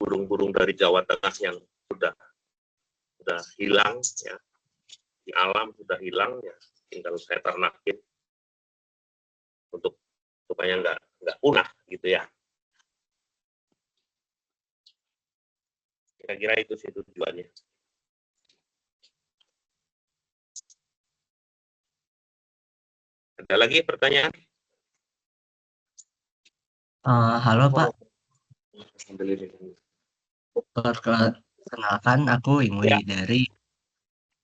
burung-burung dari Jawa Tengah yang sudah hilang ya, di alam sudah hilang ya, tinggal saya ternakin untuk supaya nggak punah gitu ya. Kira-kira itu sih tujuannya. Ada lagi pertanyaan? Halo Pak. Perkenalkan aku Ingwi dari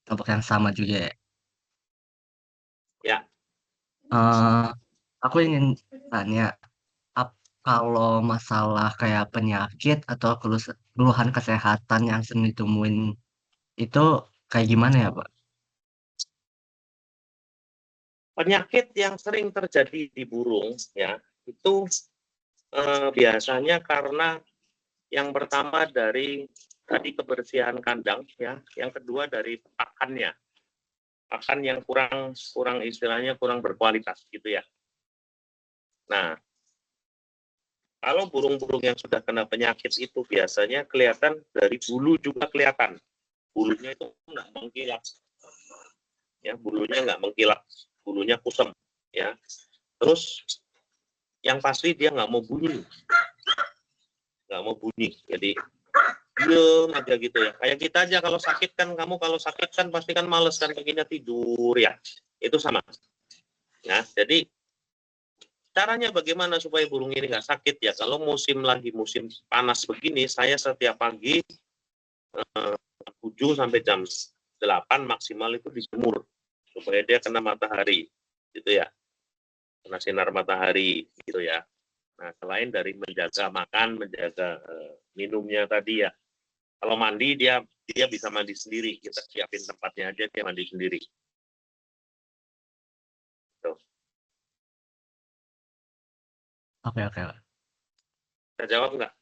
kelompok yang sama juga ya. Ya. Aku ingin tanya, kalau masalah kayak penyakit atau keluhan kesehatan yang sering ditemuin itu kayak gimana ya Pak? Penyakit yang sering terjadi di burung ya itu biasanya karena yang pertama dari tadi kebersihan kandang ya, yang kedua dari pakannya, pakan yang kurang istilahnya kurang berkualitas gitu ya. Nah, kalau burung-burung yang sudah kena penyakit itu biasanya kelihatan dari bulu juga kelihatan, bulunya itu nggak mengkilat, ya bulunya nggak mengkilat, bulunya kusam ya. Terus yang pasti dia nggak mau bunyi, jadi diem aja gitu ya. Kayak kita aja kalau sakit kan, kamu kalau sakit kan pasti kan males kan, kakinya tidur ya, itu sama. Nah, jadi caranya bagaimana supaya burung ini nggak sakit ya? Kalau musim panas begini, saya setiap pagi 7 sampai jam 8 maksimal itu dijemur supaya dia kena matahari, gitu ya, kena sinar matahari, gitu ya. Nah, selain dari menjaga makan, menjaga minumnya tadi ya. Kalau mandi dia bisa mandi sendiri, kita siapin tempatnya aja dia mandi sendiri. Tuh. Oke. Bisa jawab nggak?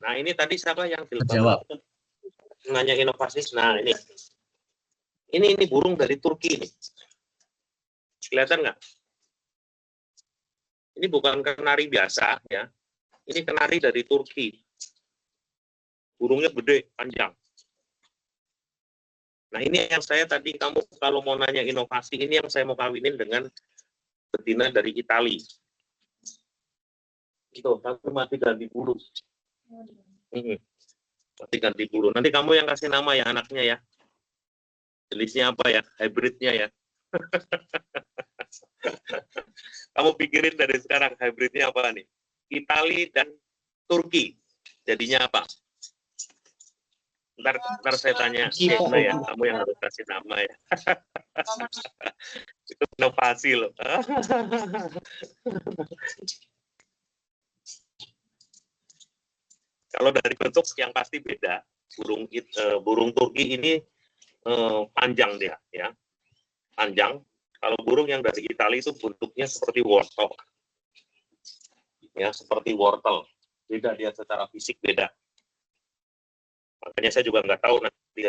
Nah, ini tadi siapa yang Terjawab. nanya inovasi? Nah, ini burung dari Turki nih. Kelihatan nggak? Ini bukan kenari biasa ya. Ini kenari dari Turki. Burungnya gede, panjang. Nah, ini yang saya tadi, kamu kalau mau nanya inovasi, ini yang saya mau kawinin dengan betina dari Itali. Itu, tapi masih ganti bulu. Masih ganti bulu. Nanti kamu yang kasih nama ya anaknya ya. Jenisnya apa ya? Hybridnya ya. Kamu pikirin dari sekarang hybridnya apa nih? Itali dan Turki. Jadinya apa? Ntar saya tanya Yesna ya, kamu yang harus kasih nama ya. Itu inovasi loh. Kalau dari bentuk yang pasti beda. Burung Turki ini panjang dia, ya, panjang. Kalau burung yang dari Italia itu bentuknya seperti wortel, ya, seperti wortel. Beda dia secara fisik, beda. Makanya saya juga nggak tahu nanti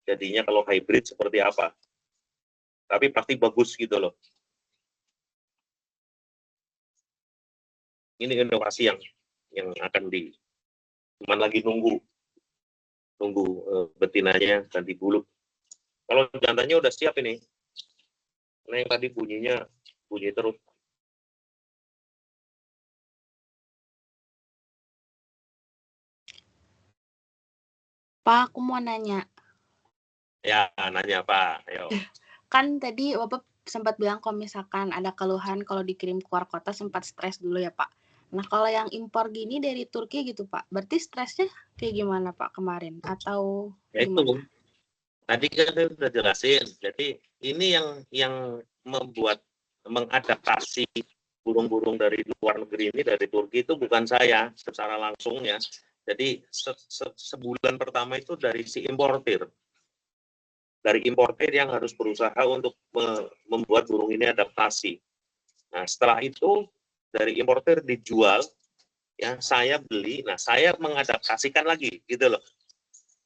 jadinya kalau hybrid seperti apa. Tapi pasti bagus gitu loh. Ini inovasi yang akan cuman lagi nunggu betinanya ganti bulu. Kalau jantannya udah siap ini. Nah yang tadi bunyi terus. Pak, aku mau nanya. Ya, nanya apa? Ayo. Kan tadi Bapak sempat bilang kalau misalkan ada keluhan kalau dikirim keluar kota sempat stres dulu ya Pak. Nah kalau yang impor gini dari Turki gitu Pak, berarti stresnya kayak gimana Pak kemarin? Atau Ya itu, gimana? tadi kan saya sudah jelasin. Jadi ini yang mengadaptasi burung-burung dari luar negeri ini dari Turki itu bukan saya secara langsung ya. Jadi sebulan pertama itu dari si importir. Dari importir yang harus berusaha untuk membuat burung ini adaptasi. Nah, setelah itu dari importir dijual, ya saya beli, nah saya mengadaptasikan lagi, gitu loh.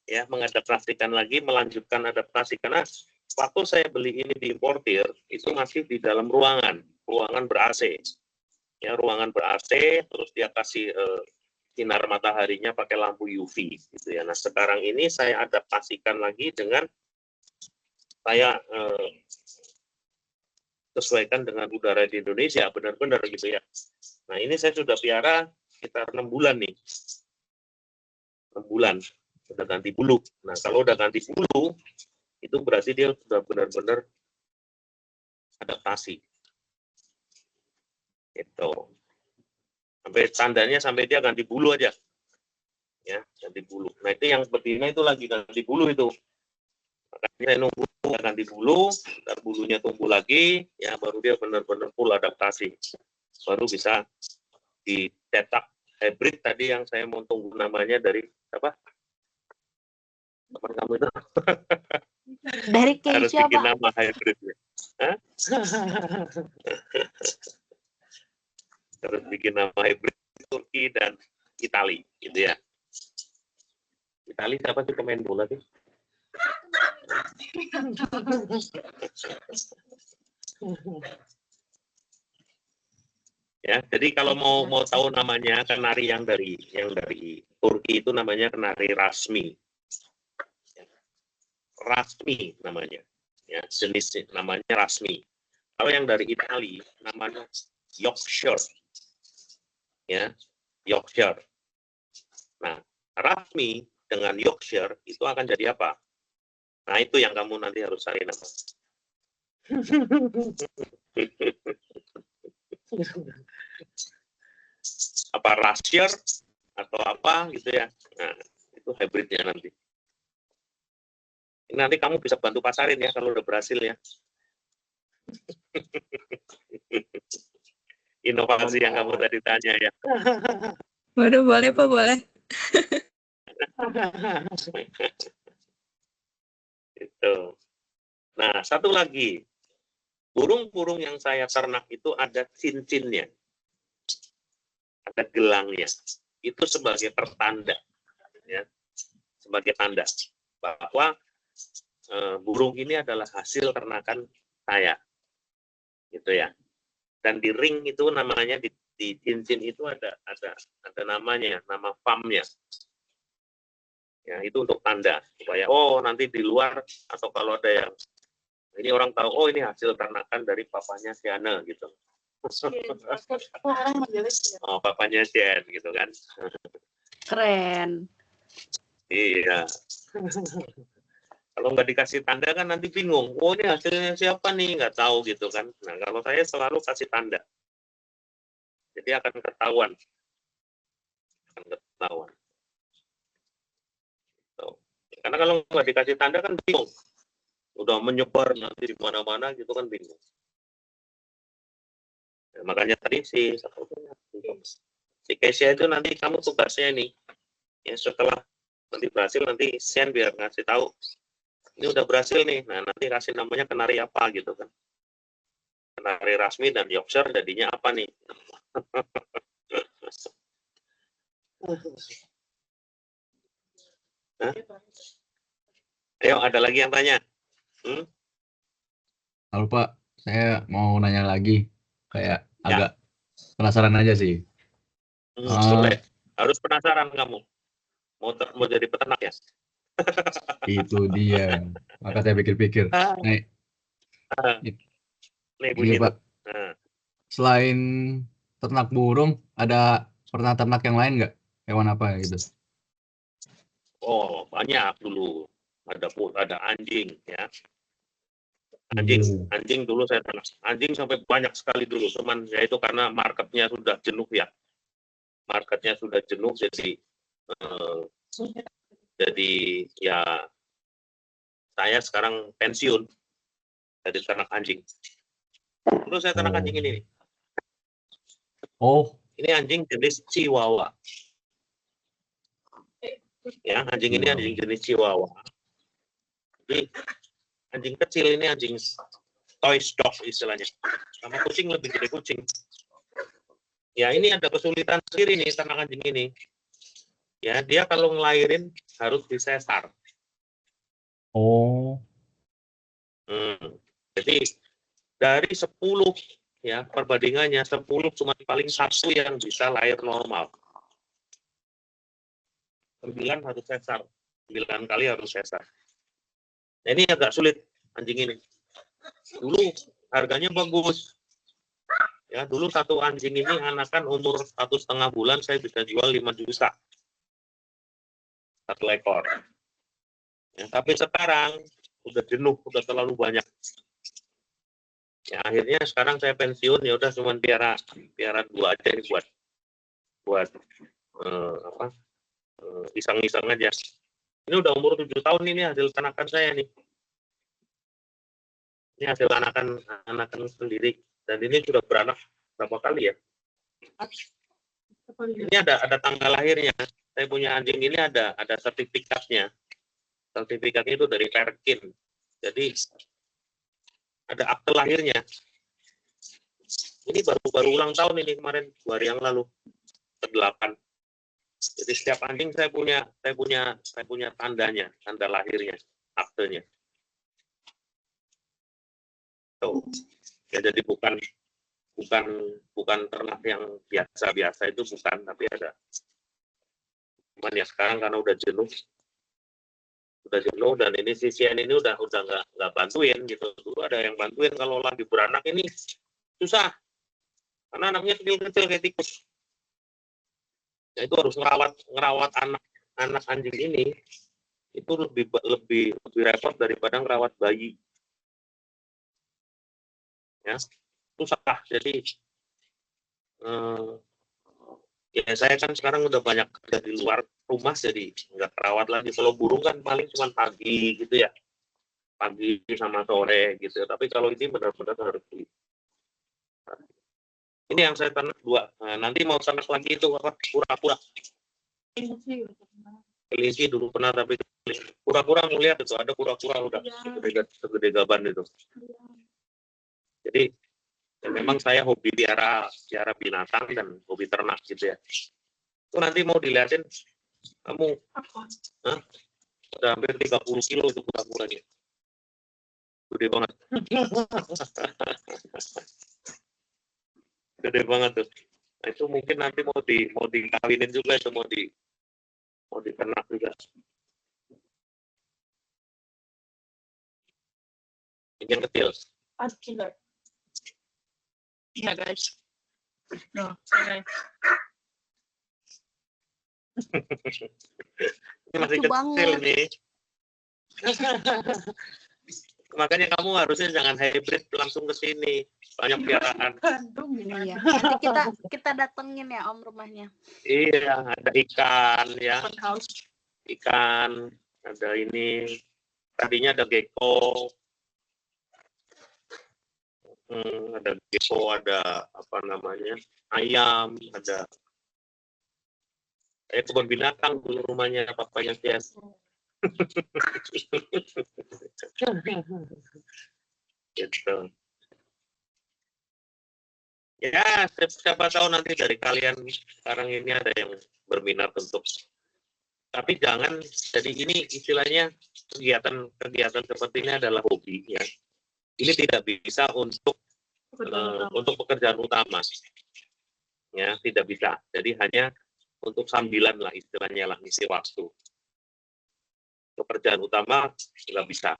Ya, mengadaptasikan lagi, melanjutkan adaptasi karena waktu saya beli ini di importir itu masih di dalam ruangan ber-AC. Ya, ruangan ber-AC, terus dia kasih sinar mataharinya pakai lampu UV, gitu ya. Nah, sekarang ini saya adaptasikan lagi dengan saya sesuaikan dengan udara di Indonesia, benar-benar gitu ya. Nah ini saya sudah piara sekitar 6 bulan nih. 6 bulan, sudah ganti bulu. Nah kalau udah ganti bulu, itu berarti dia sudah benar-benar adaptasi. Gitu. Sampai standarnya sampai dia ganti bulu aja. Ya, ganti bulu. Nah itu yang betina itu lagi ganti bulu itu. Makanya saya nunggu ganti bulu, dan bulunya tumbuh lagi, ya baru dia benar-benar full adaptasi. Baru bisa dicetak hybrid tadi yang saya mau tunggu namanya dari apa? Teman kamu itu? Dari harus Keisha, bikin Pak. nama hybridnya. Harus bikin nama hybrid Turki dan Itali, gitu ya. Itali siapa sih pemain bola sih? Ya, jadi kalau mau tahu namanya kenari yang dari Turki itu namanya kenari rasmi. Rasmi namanya. Ya, jenis namanya rasmi. Kalau yang dari Itali namanya Yorkshire. Ya, Yorkshire. Nah, rasmi dengan Yorkshire itu akan jadi apa? Nah, itu yang kamu nanti harus cari nama. Apa Rasher atau apa gitu ya. Nah, itu hybridnya nanti. Ini nanti kamu bisa bantu pasarin ya kalau udah berhasil ya. Inovasi yang kamu tadi tanya ya. Waduh, boleh Pak, boleh. Itu. Nah, satu lagi. Burung-burung yang saya ternak itu ada cincinnya. Ada gelangnya. Itu sebagai pertanda. Ya. Sebagai tanda bahwa burung ini adalah hasil ternakan saya. Gitu ya. Dan di ring itu namanya di cincin itu ada namanya, nama farmnya. Ya, itu untuk tanda supaya nanti di luar atau kalau ada yang ini orang tahu ini hasil ternakan dari papanya Siana gitu. Papanya Jen gitu kan. Keren. Iya. Kalau nggak dikasih tanda kan nanti bingung. Ini hasilnya siapa nih? Nggak tahu gitu kan. Nah kalau saya selalu kasih tanda. Jadi akan ketahuan. Karena kalau nggak dikasih tanda kan bingung. Udah menyebar nanti di mana-mana gitu kan bingung. Nah, makanya tadi si Keisha itu nanti kamu tugasnya nih. Ya setelah nanti berhasil nanti send biar ngasih tahu. Ini udah berhasil nih. Nah, nanti kasih namanya kenari apa gitu kan. Kenari rasmi dan Yorkshire jadinya apa nih? Ayo, ada lagi yang tanya? Halo Pak, saya mau nanya lagi. Kayak agak penasaran aja sih. Boleh. Harus penasaran kamu. Mau jadi peternak ya? Itu dia. Maka saya pikir-pikir. Nih, Nih iya bunyi Pak. tuh. Selain ternak burung, pernah ternak yang lain nggak? Hewan apa gitu? Oh, banyak dulu. Ada anjing ya. Anjing dulu saya ternak. Anjing sampai banyak sekali dulu. Cuman ya itu karena marketnya sudah jenuh ya. Marketnya sudah jenuh jadi ya saya sekarang pensiun dari ternak anjing. Dulu saya ternak anjing ini. Oh. Ini anjing jenis Chihuahua. Ya, anjing ini anjing jenis Chihuahua. Jadi anjing kecil ini anjing toy dog istilahnya. Sama kucing lebih gede kucing. Ya ini ada kesulitan sendiri nih ternak anjing ini. Ya dia kalau ngelahirin harus disesar. Oh. Jadi dari 10 ya perbandingannya 10 cuma paling 1 yang bisa lahir normal. 9 harus sesar. 9 kali harus sesar. Nah, ini agak sulit anjing ini. Dulu harganya bagus. Ya, dulu satu anjing ini anakan umur 1,5 bulan saya bisa jual 5 juta. 1 ekor. Ya, tapi sekarang udah jenuh, udah terlalu banyak. Ya, akhirnya sekarang saya pensiun ya udah cuma piara 2 aja nih buat iseng-iseng aja. Ini udah umur 7 tahun ini hasil anakan saya nih. Ini hasil anakan sendiri dan ini sudah beranak berapa kali ya? Ini ada tanggal lahirnya. Saya punya anjing ini ada sertifikatnya. Sertifikatnya itu dari Perkin. Jadi ada akte lahirnya. Ini baru ulang tahun ini kemarin 2 hari yang lalu ke-8. Jadi setiap anjing saya punya tandanya, tanda lahirnya, aktenya. Tuh. Ya, jadi bukan ternak yang biasa-biasa itu bukan, tapi ada. Cuman ya sekarang karena udah jenuh dan ini sisian ini udah nggak bantuin gitu. Dulu ada yang bantuin kalau lagi beranak ini susah karena anaknya kecil-kecil kayak tikus. Ya itu harus ngerawat anak anjing ini itu lebih repot daripada ngerawat bayi. Ya susah. Jadi ya saya kan sekarang udah banyak kerja di luar rumah jadi nggak terawat lagi. Kalau burung kan paling cuma pagi gitu ya, pagi sama sore gitu. Tapi kalau ini benar-benar harus ini yang saya ternak 2. Nah, nanti mau ternak lagi itu apa? Kura-kura. Kelinci dulu pernah tapi kura-kura ngeliat itu ada kura-kura udah segede gaban itu. Jadi ya memang saya hobi piara binatang dan hobi ternak gitu ya. Itu nanti mau dilihatin kamu udah hampir 30 kilo itu kura-kuranya. Gede banget. Gede banget tuh. Nah, itu mungkin nanti mau dikawinin juga itu mau diternak juga. Ini yang kecil. Iya guys. No, guys. Ini masih kecil nih. Makanya kamu harusnya jangan hybrid langsung ke sini. Banyak piaraan. Iya. Nanti kita datengin ya Om rumahnya. Iya, ada ikan ya. Ikan, ada ini. Tadinya ada gecko. Ada gecko, ada apa namanya? Ayam, ada kebun binatang dulu rumahnya papanya Tian. Gitu. Ya, siapa tahu nanti dari kalian sekarang ini ada yang berminat untuk. Tapi jangan, jadi ini istilahnya kegiatan seperti ini adalah hobi ya. Ini tidak bisa untuk pekerjaan utama. ya tidak bisa. Jadi hanya untuk sambilan lah istilahnya lah, ngisi waktu. Pekerjaan utama nggak bisa.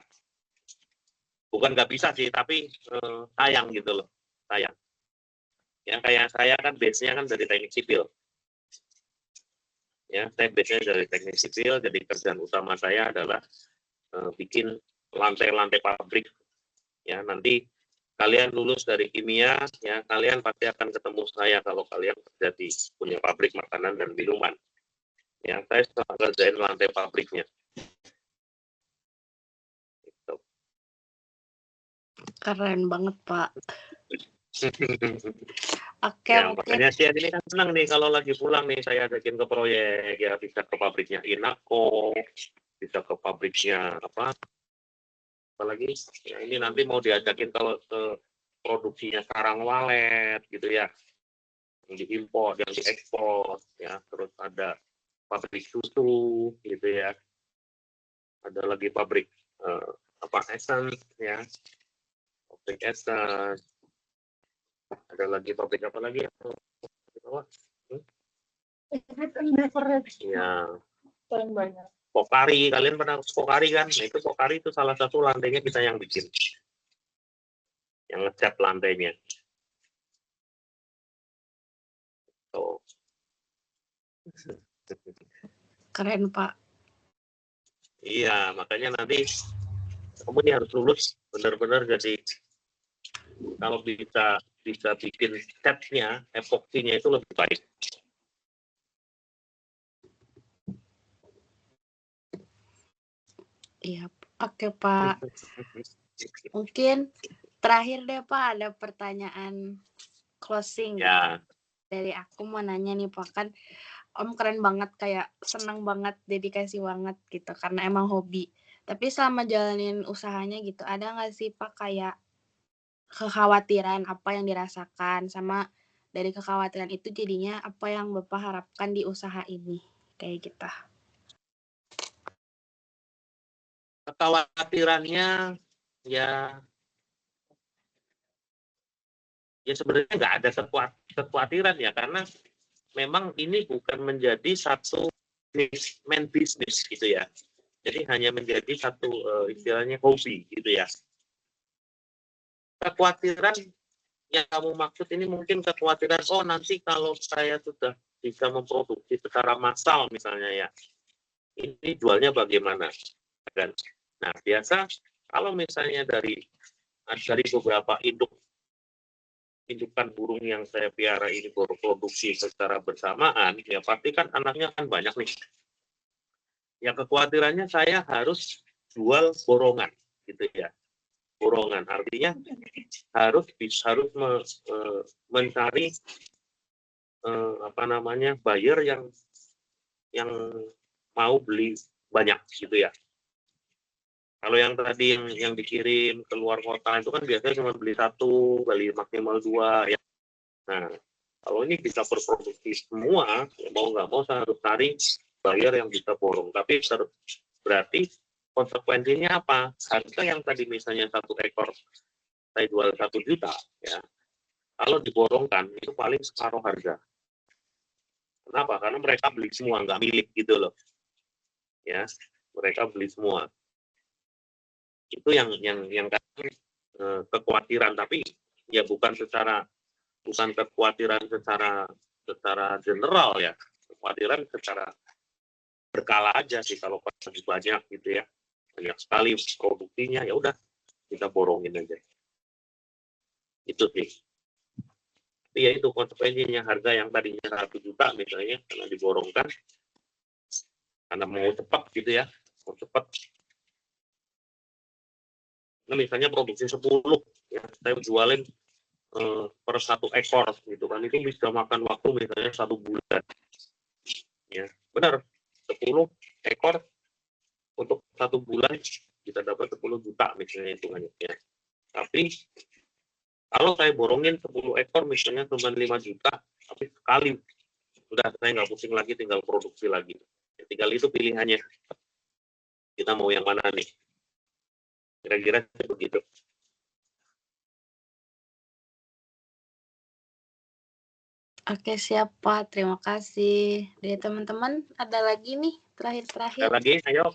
Bukan nggak bisa sih, tapi sayang gitu loh, sayang. Ya kayak saya kan base-nya kan dari teknik sipil. Ya, saya base-nya dari teknik sipil, jadi kerjaan utama saya adalah bikin lantai-lantai pabrik. Ya, nanti kalian lulus dari kimia, ya kalian pasti akan ketemu saya kalau kalian kerja di punya pabrik makanan dan minuman. Ya, saya suka kerjain lantai pabriknya. Gitu. Keren banget, Pak. Oke, Ya, mungkin makanya sih ini kan senang nih kalau lagi pulang nih saya ajakin ke proyek, ya bisa ke pabriknya Inako, bisa ke pabriknya apalagi ya ini nanti mau diajakin kalau ke produksinya sarang walet gitu ya, yang diimpor, yang diekspor ya, terus ada pabrik susu gitu ya, ada lagi pabrik essence ya, pabrik essence, ada lagi pabrik apa lagi ya? Ya, paling banyak. Pokari, kalian pernah Pokari kan? Nah, itu Pokari itu salah satu lantainya kita yang bikin, yang ngecat lantainya. Oh. keren, Pak. Iya, makanya nanti kamu ini harus lulus benar-benar, jadi kalau bisa bikin catnya, epoksinya itu lebih baik. Iya, oke, Pak. Mungkin terakhir deh, Pak, ada pertanyaan closing. Ya. Dari aku mau nanya nih, Pak, kan Om keren banget, kayak senang banget, dedikasi banget gitu, karena emang hobi. Tapi selama jalanin usahanya gitu, ada nggak sih, Pak, kayak kekhawatiran apa yang dirasakan, sama dari kekhawatiran itu jadinya apa yang Bapak harapkan di usaha ini, kayak gitu? Kekhawatirannya ya sebenarnya nggak ada kekhawatiran ya, karena memang ini bukan menjadi satu main bisnis gitu ya. Jadi hanya menjadi satu istilahnya hobi gitu ya. Kekhawatiran yang kamu maksud ini mungkin kekhawatiran, oh nanti kalau saya sudah bisa memproduksi secara massal misalnya ya, ini jualnya bagaimana? Dan nah biasa kalau misalnya dari beberapa indukan burung yang saya piara ini berproduksi secara bersamaan, ya pasti kan anaknya kan banyak nih. Ya kekhawatirannya saya harus jual borongan gitu ya. Borongan artinya harus mencari buyer yang mau beli banyak gitu ya. Kalau yang tadi yang dikirim ke luar kota itu kan biasanya cuma beli 1, kali maksimal 2 ya. Nah, kalau ini bisa berproduksi semua, ya mau nggak mau saya harus cari buyer yang bisa borong. Tapi berarti konsekuensinya apa? Harga yang tadi misalnya 1 ekor saya jual 1 juta, ya. Kalau diborongkan itu paling separuh harga. Kenapa? Karena mereka beli semua, nggak milik gitu loh. Ya, mereka beli semua. Itu yang kekhawatiran, tapi ya bukan kekhawatiran secara general ya, kekhawatiran secara berkala aja sih. Kalau lebih banyak gitu ya, banyak sekali produksinya, ya udah kita borongin aja. Itu sih. Tapi ya itu konsekuensinya, harga yang tadinya 1 juta misalnya karena diborongkan, karena mau cepat gitu ya, mau cepat. Nah, misalnya produksi 10 ya, saya jualin per 1 ekor gitu kan, itu bisa makan waktu misalnya 1 bulan ya, benar, 10 ekor untuk 1 bulan kita dapat 10 juta misalnya hitungannya ya. Tapi kalau saya borongin 10 ekor misalnya cuma 5 juta, tapi sekali udah saya nggak pusing lagi, tinggal produksi lagi ya, tinggal itu pilihannya, kita mau yang mana nih, kira-kira begitu. Oke, siap Pak. Terima kasih. Dari teman-teman ada lagi nih terakhir-terakhir. Ada lagi, ayo.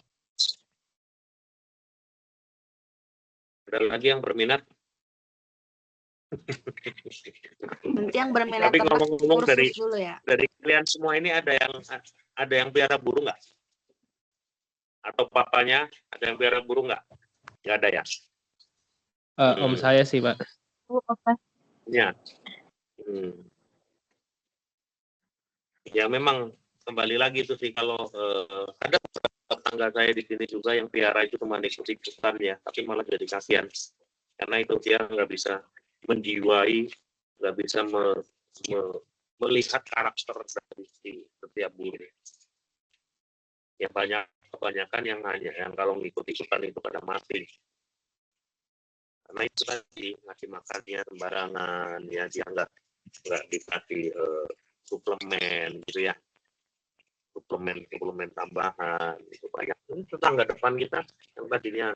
Ada lagi yang berminat? Nanti yang berminat Tapi tempat ngomong-ngomong kursus dulu ya. dari kalian semua ini ada yang piara burung nggak? Atau papanya ada yang piara burung nggak? Nggak ada ya? Om saya sih, Pak. Ya. Ya memang kembali lagi itu sih kalau ada tetangga saya di sini juga yang piara itu cuma ikut-ikutan ya, tapi malah jadi kasihan karena itu dia nggak bisa menjiwai, nggak bisa melihat karakter dari setiap burung. Ya kebanyakan yang kalau ngikut-ikutan itu pada mati. Karena itu tadi ngasih makannya sembarangan, ya dia nggak dikasih suplemen gitu ya, suplemen tambahan itu banyak. Ini tetangga depan kita yang tadinya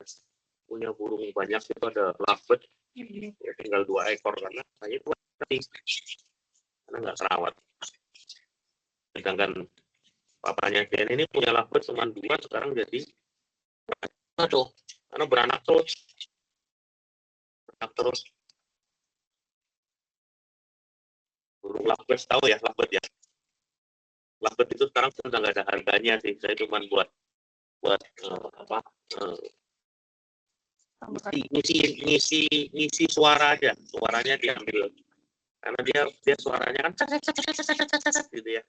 punya burung banyak itu ada lovebird, ya tinggal 2 ekor karena hanya itu tadi karena nggak terawat. Sedangkan papanya Jen ini punya lovebird cuma 2, sekarang jadi karena beranak terus. Burung lovebird tahu ya, lovebird ya. Lovebird itu sekarang sudah nggak ada harganya sih. Saya cuma buat ngisi suara aja. Suaranya diambil karena dia suaranya kan gitu ya.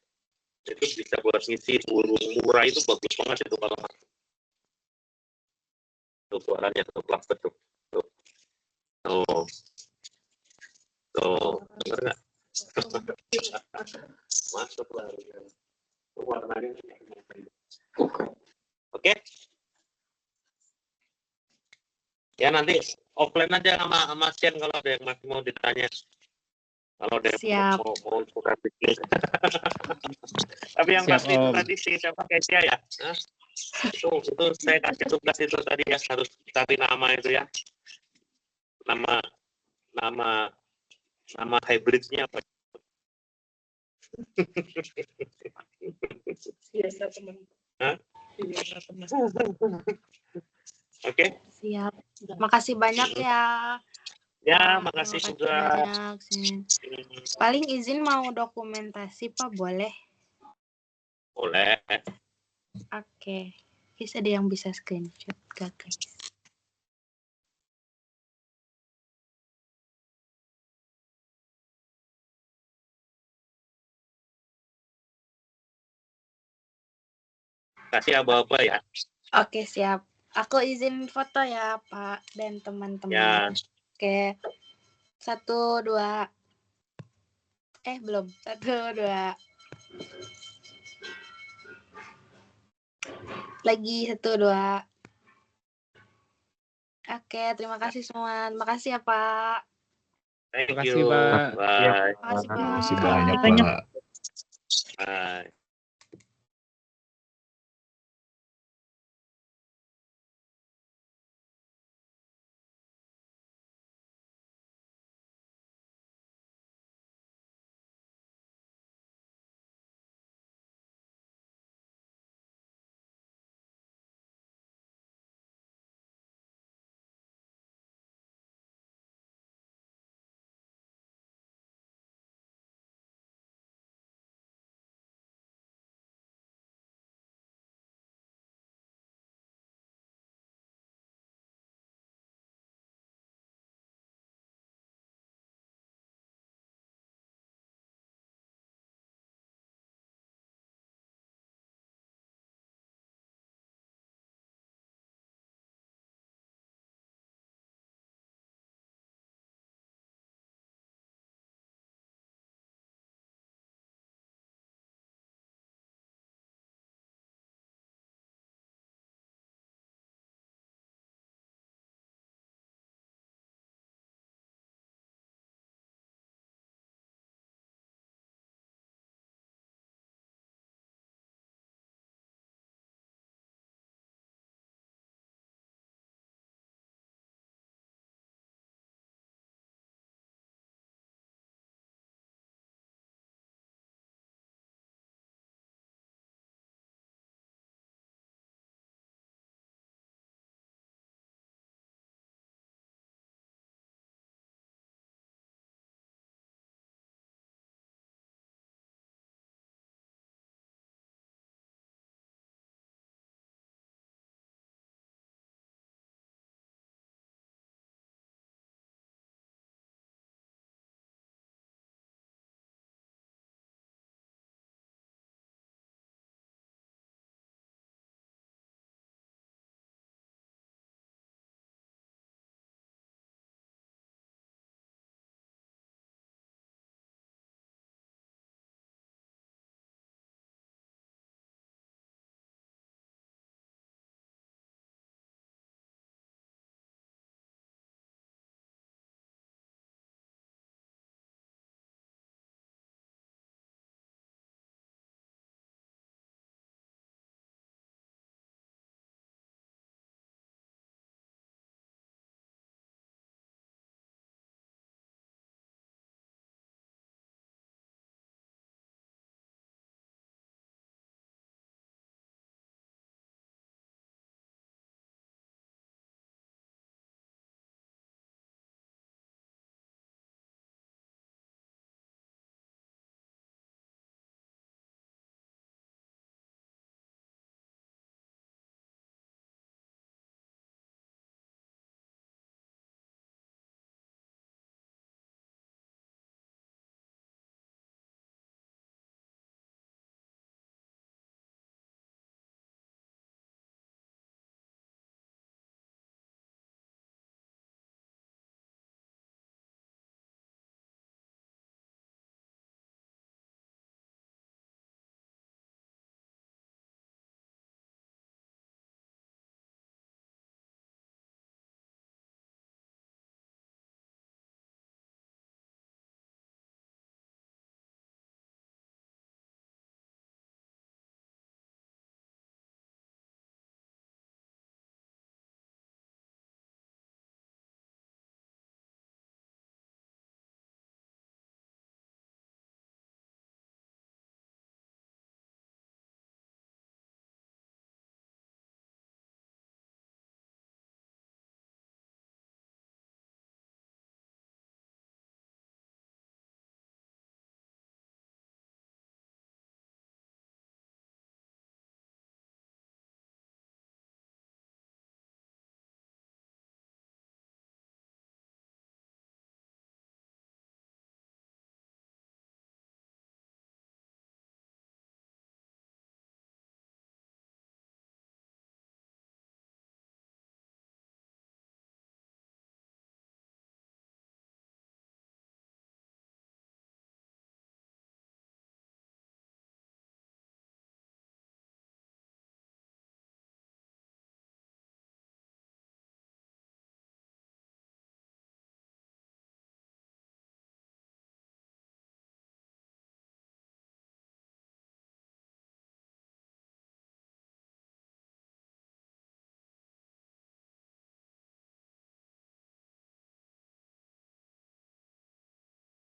Itu bisa buat ngisi burung murah itu bagus banget itu kalau tuh suaranya tuh lovebird tuh. Dengar nggak? Masuk lah. Warnanya. Oke. Ya nanti offline aja sama Sian kalau ada yang masih mau ditanya. Kalau ada yang mau buka bisnis. Tapi yang pasti itu tadi siapa Kesia ya? Itu saya kasih tugas itu tadi ya, harus cari nama itu ya. Nama hybridnya apa? Biasa teman. Biasa teman. Oke. Siap. Makasih banyak ya. Ya, makasih juga. Banyak, paling izin mau dokumentasi Pak, boleh? Boleh. Oke. Guys, ada yang bisa screenshot gak guys? Kasih aba-aba ya. Oke, siap. Aku izin foto ya Pak dan teman-teman. Ya. Oke. 1, 2. Belum. 1, 2. Lagi 1, 2. Oke, terima kasih semua. Makasih ya Pak. Thank you. Pak. Bye. Terima kasih banyak Pak. Bye.